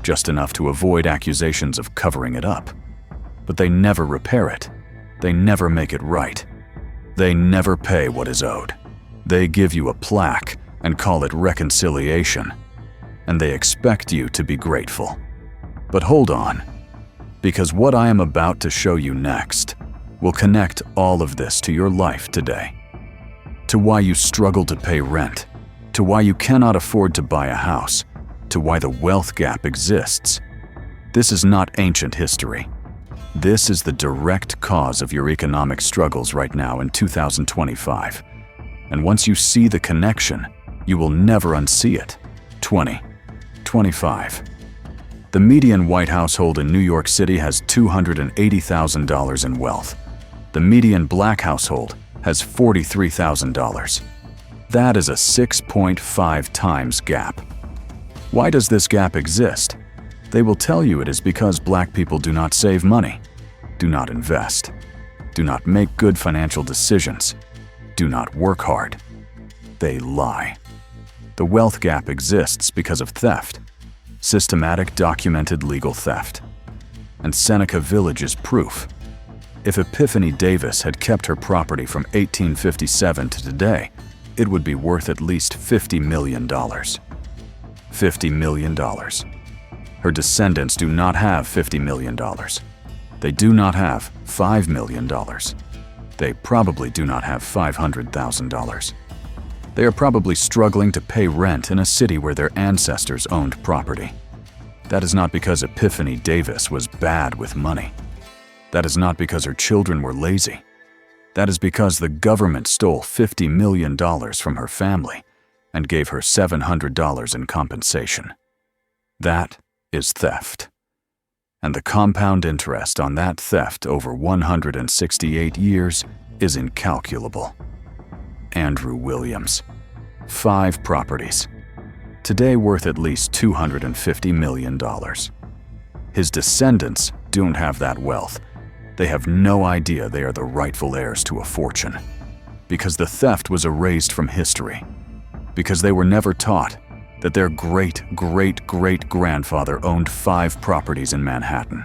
just enough to avoid accusations of covering it up. But they never repair it. They never make it right. They never pay what is owed. They give you a plaque and call it reconciliation. And they expect you to be grateful. But hold on, because what I am about to show you next will connect all of this to your life today. To why you struggle to pay rent, to why you cannot afford to buy a house, to why the wealth gap exists. This is not ancient history. This is the direct cause of your economic struggles right now in 2025. And once you see the connection, you will never unsee it. 25. The median white household in New York City has $280,000 in wealth. The median black household has $43,000. That is a 6.5 times gap. Why does this gap exist? They will tell you it is because black people do not save money, do not invest, do not make good financial decisions, do not work hard. They lie. The wealth gap exists because of theft, systematic documented legal theft. And Seneca Village is proof. If Epiphany Davis had kept her property from 1857 to today, it would be worth at least $50 million. $50 million. Her descendants do not have $50 million. They do not have $5 million. They probably do not have $500,000. They are probably struggling to pay rent in a city where their ancestors owned property. That is not because Epiphany Davis was bad with money. That is not because her children were lazy. That is because the government stole $50 million from her family and gave her $700 in compensation. That is theft. And the compound interest on that theft over 168 years is incalculable. Andrew Williams. 5 properties. Today worth at least $250 million. His descendants don't have that wealth. They have no idea they are the rightful heirs to a fortune. Because the theft was erased from history. Because they were never taught that their great-great-great-grandfather owned 5 properties in Manhattan.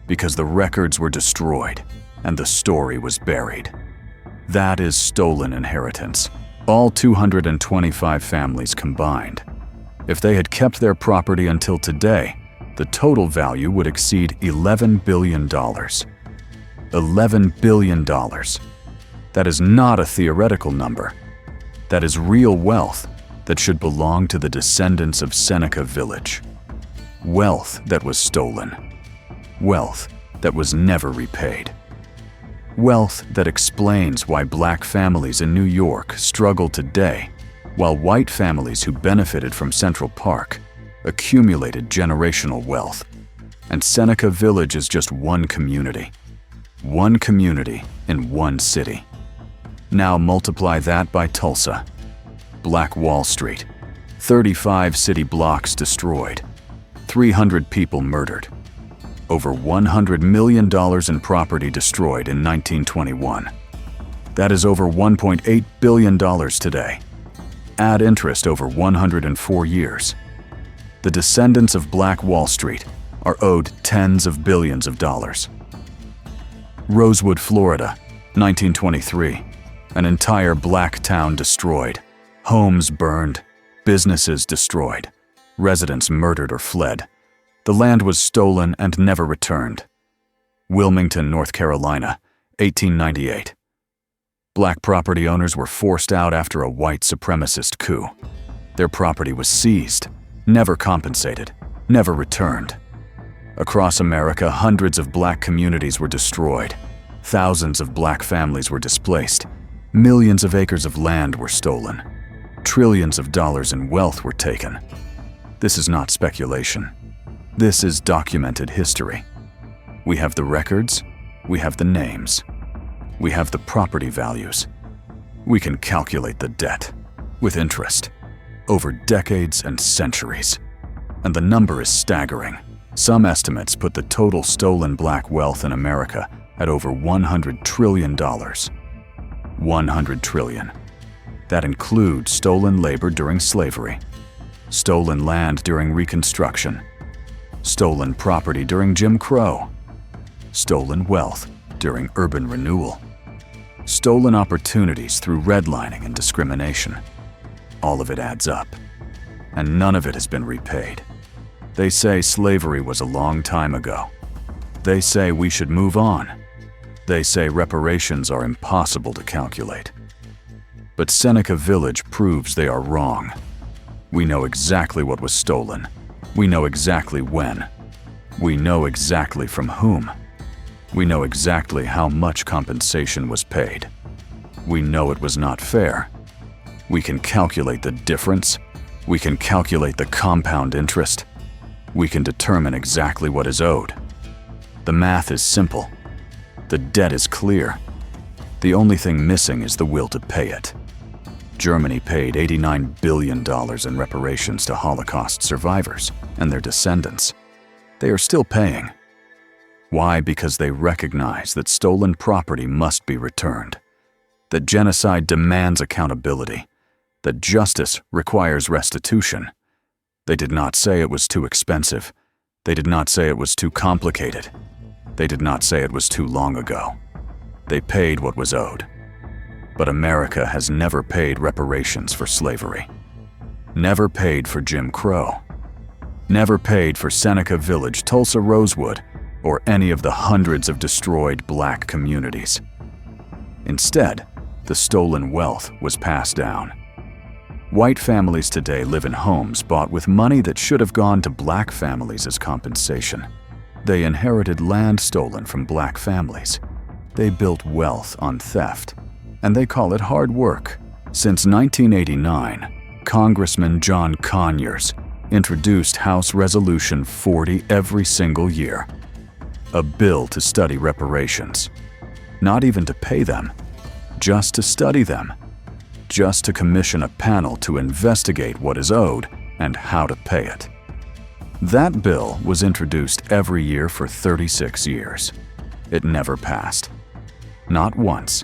Because the records were destroyed and the story was buried. That is stolen inheritance. All 225 families combined. If they had kept their property until today, the total value would exceed $11 billion. $11 billion. That is not a theoretical number. That is real wealth that should belong to the descendants of Seneca Village. Wealth that was stolen. Wealth that was never repaid. Wealth that explains why black families in New York struggle today, while white families who benefited from Central Park accumulated generational wealth. And Seneca Village is just one community. One community in one city. Now multiply that by Tulsa. Black Wall Street. 35 city blocks destroyed. 300 people murdered. Over $100 million in property destroyed in 1921. That is over $1.8 billion today. Add interest over 104 years. The descendants of Black Wall Street are owed tens of billions of dollars. Rosewood, Florida, 1923. An entire black town destroyed. Homes burned. Businesses destroyed. Residents murdered or fled. The land was stolen and never returned. Wilmington, North Carolina, 1898. Black property owners were forced out after a white supremacist coup. Their property was seized, never compensated, never returned. Across America, hundreds of black communities were destroyed. Thousands of black families were displaced. Millions of acres of land were stolen. Trillions of dollars in wealth were taken. This is not speculation. This is documented history. We have the records, we have the names, we have the property values. We can calculate the debt, with interest, over decades and centuries. And the number is staggering. Some estimates put the total stolen black wealth in America at over $100 trillion. 100 trillion. That includes stolen labor during slavery, stolen land during Reconstruction, stolen property during Jim Crow, stolen wealth during urban renewal, stolen opportunities through redlining and discrimination. All of it adds up, and none of it has been repaid. They say slavery was a long time ago. They say we should move on. They say reparations are impossible to calculate. But Seneca Village proves they are wrong. We know exactly what was stolen. We know exactly when. We know exactly from whom. We know exactly how much compensation was paid. We know it was not fair. We can calculate the difference. We can calculate the compound interest. We can determine exactly what is owed. The math is simple. The debt is clear. The only thing missing is the will to pay it. Germany paid $89 billion in reparations to Holocaust survivors and their descendants. They are still paying. Why? Because they recognize that stolen property must be returned, that genocide demands accountability, that justice requires restitution. They did not say it was too expensive. They did not say it was too complicated. They did not say it was too long ago. They paid what was owed. But America has never paid reparations for slavery. Never paid for Jim Crow. Never paid for Seneca Village, Tulsa, Rosewood, or any of the hundreds of destroyed black communities. Instead, the stolen wealth was passed down. White families today live in homes bought with money that should have gone to black families as compensation. They inherited land stolen from black families. They built wealth on theft, and they call it hard work. Since 1989, Congressman John Conyers introduced House Resolution 40 every single year, a bill to study reparations. Not even to pay them, just to study them, just to commission a panel to investigate what is owed and how to pay it. That bill was introduced every year for 36 years. It never passed. Not once.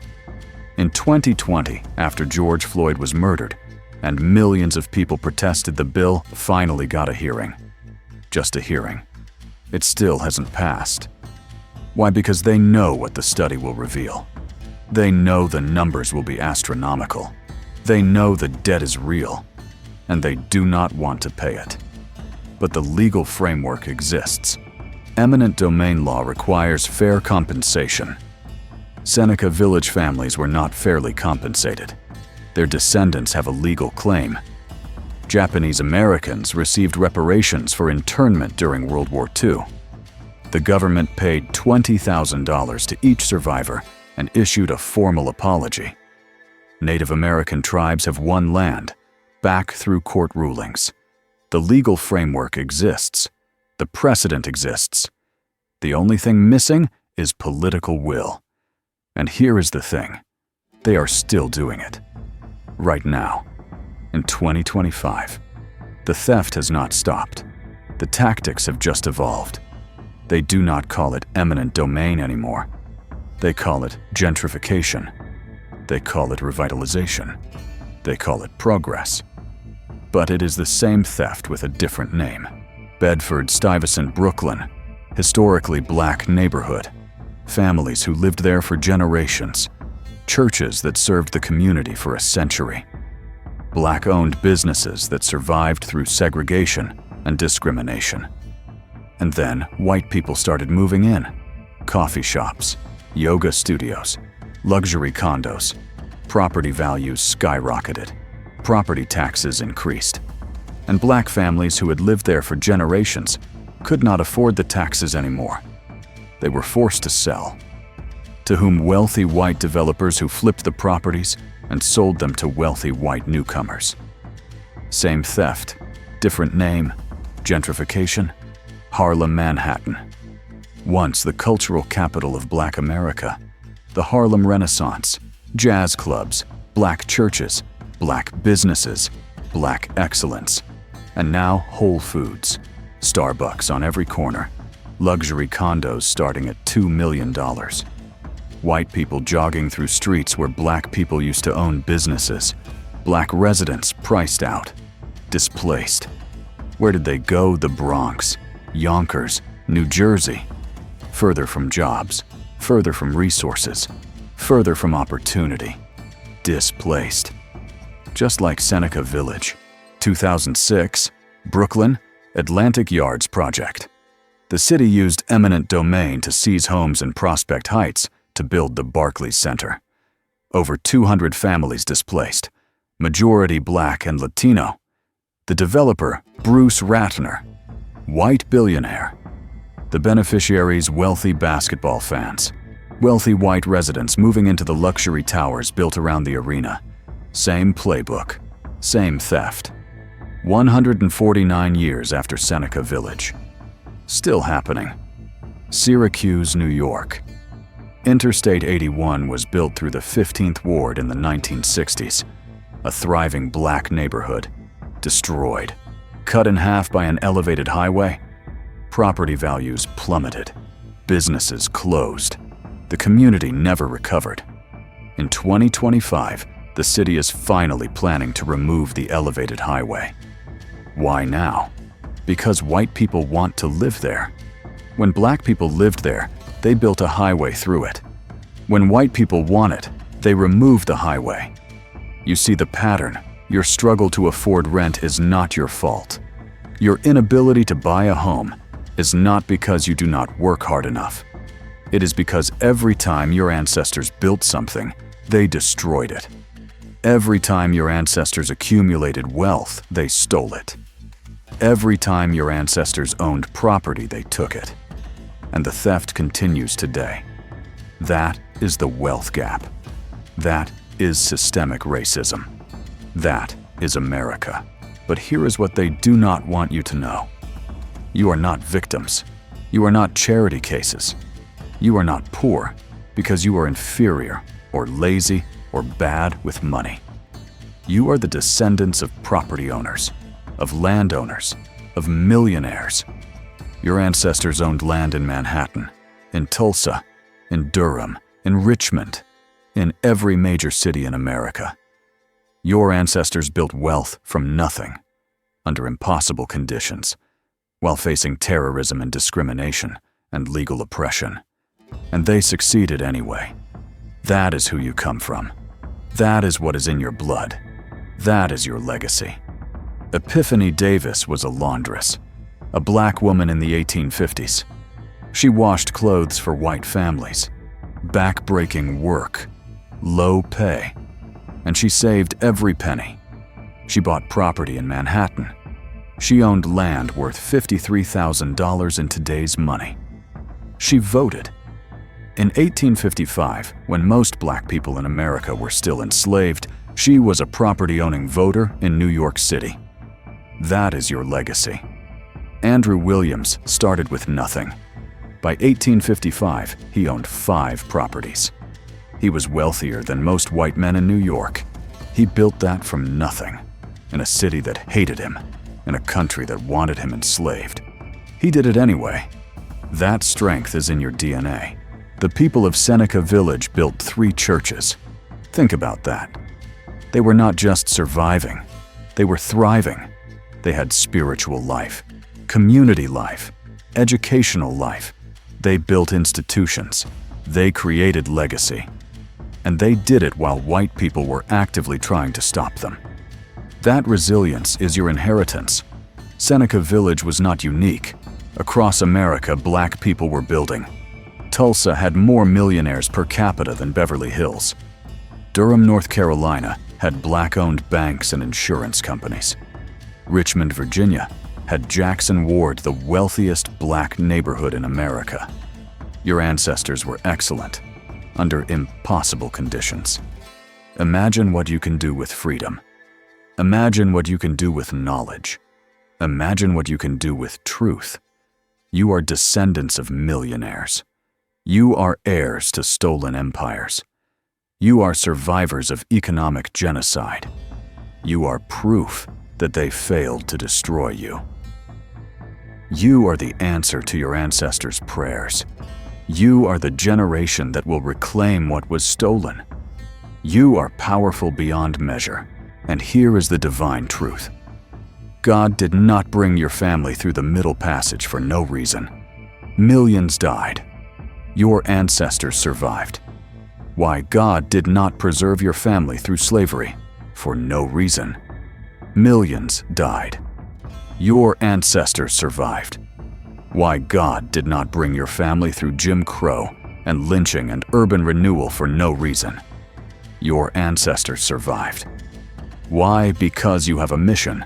In 2020, after George Floyd was murdered and millions of people protested, the bill finally got a hearing. Just a hearing. It still hasn't passed. Why? Because they know what the study will reveal. They know the numbers will be astronomical. They know the debt is real, and they do not want to pay it. But the legal framework exists. Eminent domain law requires fair compensation. Seneca Village families were not fairly compensated. Their descendants have a legal claim. Japanese Americans received reparations for internment during World War II. The government paid $20,000 to each survivor and issued a formal apology. Native American tribes have won land, back through court rulings. The legal framework exists. The precedent exists. The only thing missing is political will. And here is the thing. They are still doing it. Right now, in 2025. The theft has not stopped. The tactics have just evolved. They do not call it eminent domain anymore. They call it gentrification. They call it revitalization. They call it progress. But it is the same theft with a different name. Bedford-Stuyvesant, Brooklyn, historically black neighborhood. Families who lived there for generations. Churches that served the community for a century. Black-owned businesses that survived through segregation and discrimination. And then white people started moving in. Coffee shops, yoga studios, luxury condos. Property values skyrocketed. Property taxes increased. And black families who had lived there for generations could not afford the taxes anymore. They were forced to sell. To whom wealthy white developers who flipped the properties and sold them to wealthy white newcomers. Same theft, different name, gentrification, Harlem, Manhattan. Once the cultural capital of Black America, the Harlem Renaissance, jazz clubs, black churches, black businesses, black excellence, and now Whole Foods, Starbucks on every corner, luxury condos starting at $2 million. White people jogging through streets where black people used to own businesses. Black residents priced out, displaced. Where did they go? The Bronx, Yonkers, New Jersey. Further from jobs, further from resources, further from opportunity. Displaced. Just like Seneca Village, 2006, Brooklyn, Atlantic Yards project. The city used eminent domain to seize homes in Prospect Heights to build the Barclays Center. Over 200 families displaced, majority black and Latino. The developer, Bruce Ratner, white billionaire. The beneficiaries, wealthy basketball fans. Wealthy white residents moving into the luxury towers built around the arena. Same playbook, same theft. 149 years after Seneca Village. Still happening. Syracuse, New York. Interstate 81 was built through the 15th Ward in the 1960s. A thriving black neighborhood. Destroyed. Cut in half by an elevated highway. Property values plummeted. Businesses closed. The community never recovered. In 2025, the city is finally planning to remove the elevated highway. Why now? Because white people want to live there. When black people lived there, they built a highway through it. When white people want it, they removed the highway. You see the pattern. Your struggle to afford rent is not your fault. Your inability to buy a home is not because you do not work hard enough. It is because every time your ancestors built something, they destroyed it. Every time your ancestors accumulated wealth, they stole it. Every time your ancestors owned property, they took it. And the theft continues today. That is the wealth gap. That is systemic racism. That is America. But here is what they do not want you to know. You are not victims. You are not charity cases. You are not poor because you are inferior or lazy or bad with money. You are the descendants of property owners, of landowners, of millionaires. Your ancestors owned land in Manhattan, in Tulsa, in Durham, in Richmond, in every major city in America. Your ancestors built wealth from nothing, under impossible conditions, while facing terrorism and discrimination and legal oppression. And they succeeded anyway. That is who you come from. That is what is in your blood. That is your legacy. Epiphany Davis was a laundress, a black woman in the 1850s. She washed clothes for white families, back-breaking work, low pay, and she saved every penny. She bought property in Manhattan. She owned land worth $53,000 in today's money. She voted. In 1855, when most black people in America were still enslaved, she was a property-owning voter in New York City. That is your legacy. Andrew Williams started with nothing, By 1855, he owned 5 properties. He was wealthier than most white men in New York. He built that from nothing, in a city that hated him, in a country that wanted him enslaved. He did it anyway. That strength is in your DNA. The people of Seneca Village built 3 churches. Think about that. They were not just surviving, they were thriving. They had spiritual life, community life, educational life. They built institutions. They created legacy. And they did it while white people were actively trying to stop them. That resilience is your inheritance. Seneca Village was not unique. Across America, black people were building. Tulsa had more millionaires per capita than Beverly Hills. Durham, North Carolina had black-owned banks and insurance companies. Richmond, Virginia had Jackson Ward, the wealthiest black neighborhood in America. Your ancestors were excellent, under impossible conditions. Imagine what you can do with freedom. Imagine what you can do with knowledge. Imagine what you can do with truth. You are descendants of millionaires. You are heirs to stolen empires. You are survivors of economic genocide. You are proof that they failed to destroy you. You are the answer to your ancestors' prayers. You are the generation that will reclaim what was stolen. You are powerful beyond measure, and here is the divine truth. God did not bring your family through the Middle Passage for no reason. Millions died. Your ancestors survived. Why God did not preserve your family through slavery? For no reason. Millions died. Your ancestors survived. Why God did not bring your family through Jim Crow and lynching and urban renewal for no reason. Your ancestors survived. Why? Because you have a mission.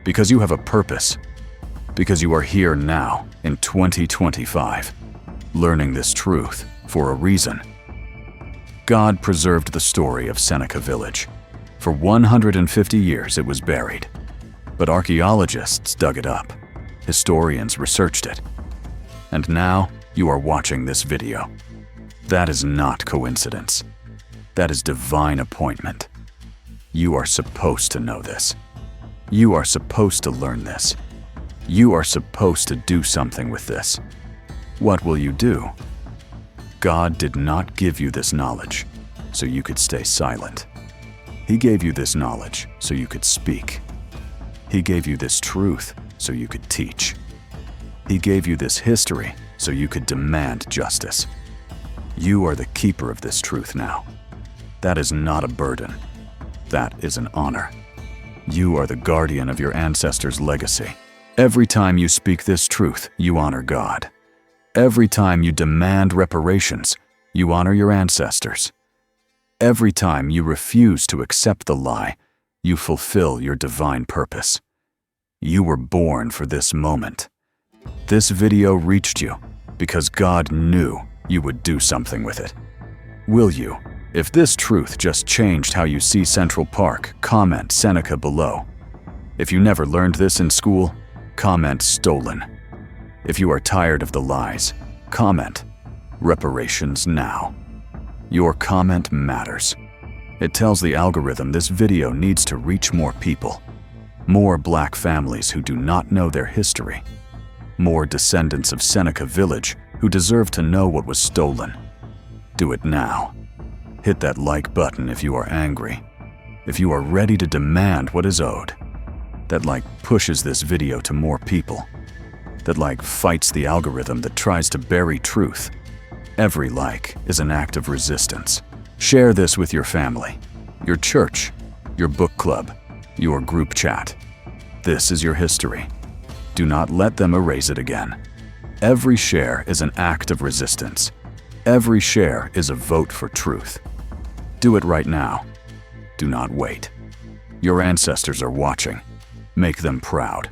Because you have a purpose. Because you are here now in 2025, learning this truth for a reason. God preserved the story of Seneca Village. For 150 years it was buried. But archaeologists dug it up. Historians researched it. And now you are watching this video. That is not coincidence. That is divine appointment. You are supposed to know this. You are supposed to learn this. You are supposed to do something with this. What will you do? God did not give you this knowledge so you could stay silent. He gave you this knowledge so you could speak. He gave you this truth so you could teach. He gave you this history so you could demand justice. You are the keeper of this truth now. That is not a burden. That is an honor. You are the guardian of your ancestors' legacy. Every time you speak this truth, you honor God. Every time you demand reparations, you honor your ancestors. Every time you refuse to accept the lie, you fulfill your divine purpose. You were born for this moment. This video reached you because God knew you would do something with it. Will you? If this truth just changed how you see Central Park, comment Seneca below. If you never learned this in school, comment stolen. If you are tired of the lies, comment reparations now. Your comment matters. It tells the algorithm this video needs to reach more people. More black families who do not know their history. More descendants of Seneca Village who deserve to know what was stolen. Do it now. Hit that like button if you are angry. If you are ready to demand what is owed. That like pushes this video to more people. That like fights the algorithm that tries to bury truth. Every like is an act of resistance. Share this with your family, your church, your book club, your group chat. This is your history. Do not let them erase it again. Every share is an act of resistance. Every share is a vote for truth. Do it right now. Do not wait. Your ancestors are watching. Make them proud.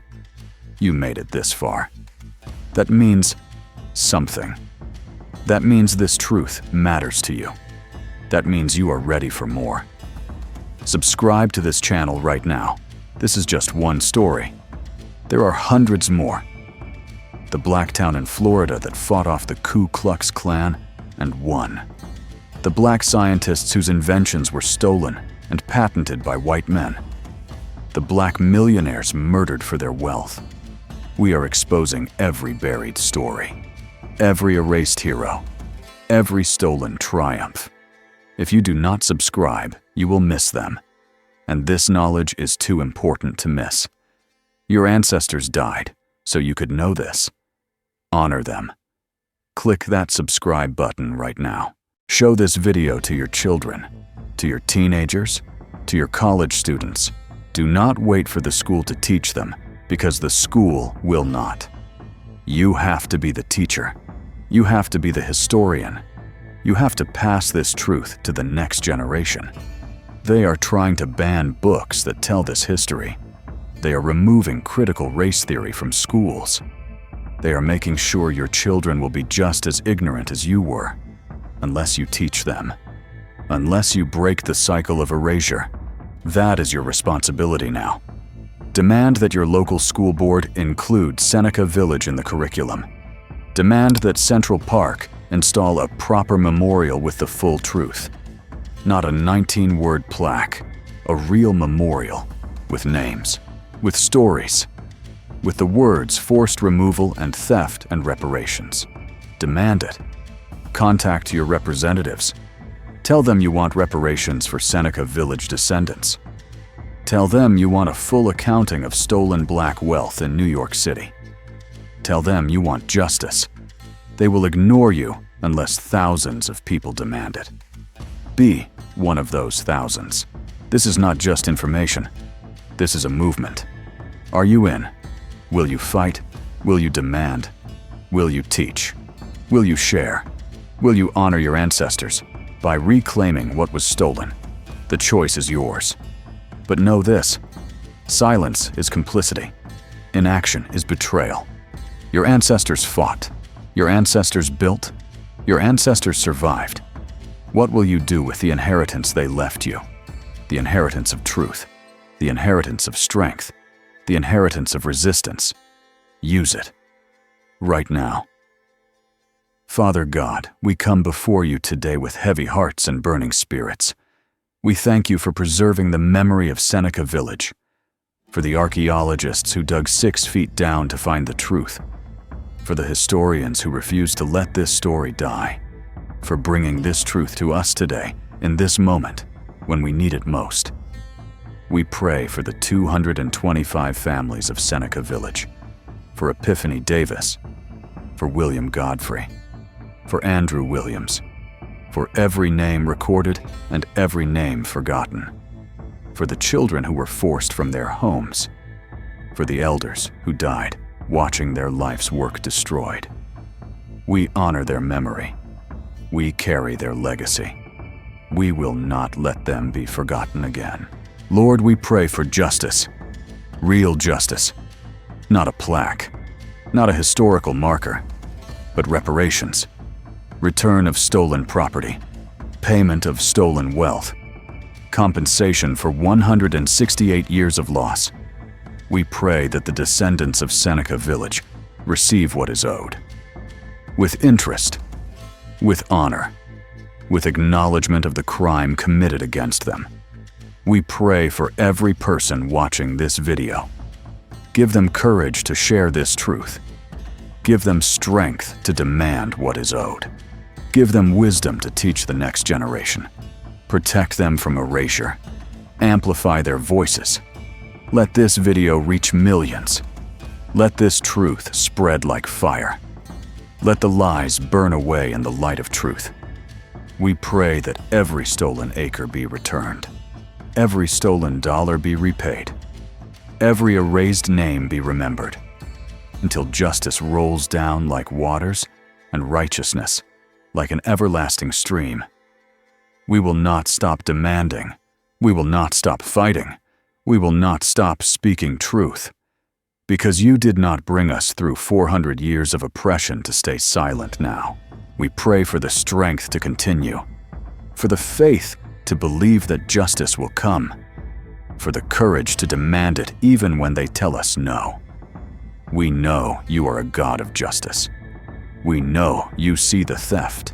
You made it this far. That means something. That means this truth matters to you. That means you are ready for more. Subscribe to this channel right now. This is just one story. There are hundreds more. The black town in Florida that fought off the Ku Klux Klan and won. The black scientists whose inventions were stolen and patented by white men. The black millionaires murdered for their wealth. We are exposing every buried story, every erased hero, every stolen triumph. If you do not subscribe, you will miss them. And this knowledge is too important to miss. Your ancestors died, so you could know this. Honor them. Click that subscribe button right now. Show this video to your children, to your teenagers, to your college students. Do not wait for the school to teach them, because the school will not. You have to be the teacher. You have to be the historian. You have to pass this truth to the next generation. They are trying to ban books that tell this history. They are removing critical race theory from schools. They are making sure your children will be just as ignorant as you were, unless you teach them. Unless you break the cycle of erasure. That is your responsibility now. Demand that your local school board include Seneca Village in the curriculum. Demand that Central Park install a proper memorial with the full truth. Not a 19-word plaque, a real memorial with names, with stories, with the words forced removal and theft and reparations. Demand it. Contact your representatives. Tell them you want reparations for Seneca Village descendants. Tell them you want a full accounting of stolen black wealth in New York City. Tell them you want justice. They will ignore you unless thousands of people demand it. Be one of those thousands. This is not just information. This is a movement. Are you in? Will you fight? Will you demand? Will you teach? Will you share? Will you honor your ancestors by reclaiming what was stolen? The choice is yours. But know this: silence is complicity. Inaction is betrayal. Your ancestors fought. Your ancestors built. Your ancestors survived. What will you do with the inheritance they left you? The inheritance of truth. The inheritance of strength. The inheritance of resistance. Use it. Right now. Father God, we come before you today with heavy hearts and burning spirits. We thank you for preserving the memory of Seneca Village, for the archaeologists who dug 6 feet down to find the truth, for the historians who refused to let this story die, for bringing this truth to us today, in this moment, when we need it most. We pray for the 225 families of Seneca Village, for Epiphany Davis, for William Godfrey, for Andrew Williams, for every name recorded and every name forgotten, for the children who were forced from their homes, for the elders who died watching their life's work destroyed. We honor their memory. We carry their legacy. We will not let them be forgotten again. Lord, we pray for justice, real justice, not a plaque, not a historical marker, but reparations, return of stolen property, payment of stolen wealth, compensation for 168 years of loss. We pray that the descendants of Seneca Village receive what is owed, with interest, with honor, with acknowledgement of the crime committed against them. We pray for every person watching this video. Give them courage to share this truth. Give them strength to demand what is owed. Give them wisdom to teach the next generation. Protect them from erasure. Amplify their voices. Let this video reach millions. Let this truth spread like fire. Let the lies burn away in the light of truth. We pray that every stolen acre be returned. Every stolen dollar be repaid. Every erased name be remembered, until justice rolls down like waters and righteousness like an everlasting stream. We will not stop demanding. We will not stop fighting. We will not stop speaking truth. Because you did not bring us through 400 years of oppression to stay silent now. We pray for the strength to continue, for the faith to believe that justice will come, for the courage to demand it even when they tell us no. We know you are a God of justice. We know you see the theft.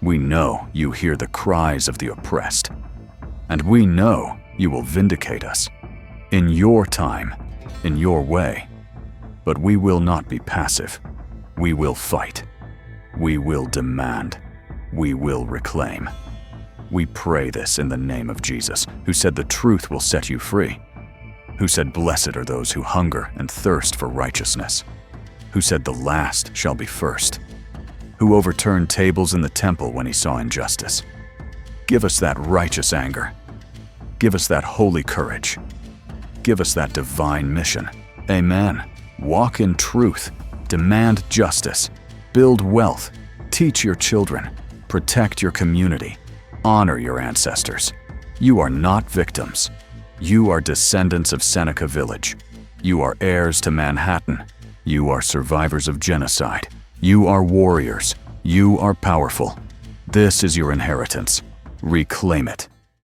We know you hear the cries of the oppressed. And we know you will vindicate us in your time, in your way. But we will not be passive. We will fight. We will demand. We will reclaim. We pray this in the name of Jesus, who said the truth will set you free, who said blessed are those who hunger and thirst for righteousness, who said the last shall be first, who overturned tables in the temple when he saw injustice. Give us that righteous anger. Give us that holy courage. Give us that divine mission. Amen. Walk in truth. Demand justice. Build wealth. Teach your children. Protect your community. Honor your ancestors. You are not victims. You are descendants of Seneca Village. You are heirs to Manhattan. You are survivors of genocide. You are warriors. You are powerful. This is your inheritance. Reclaim it.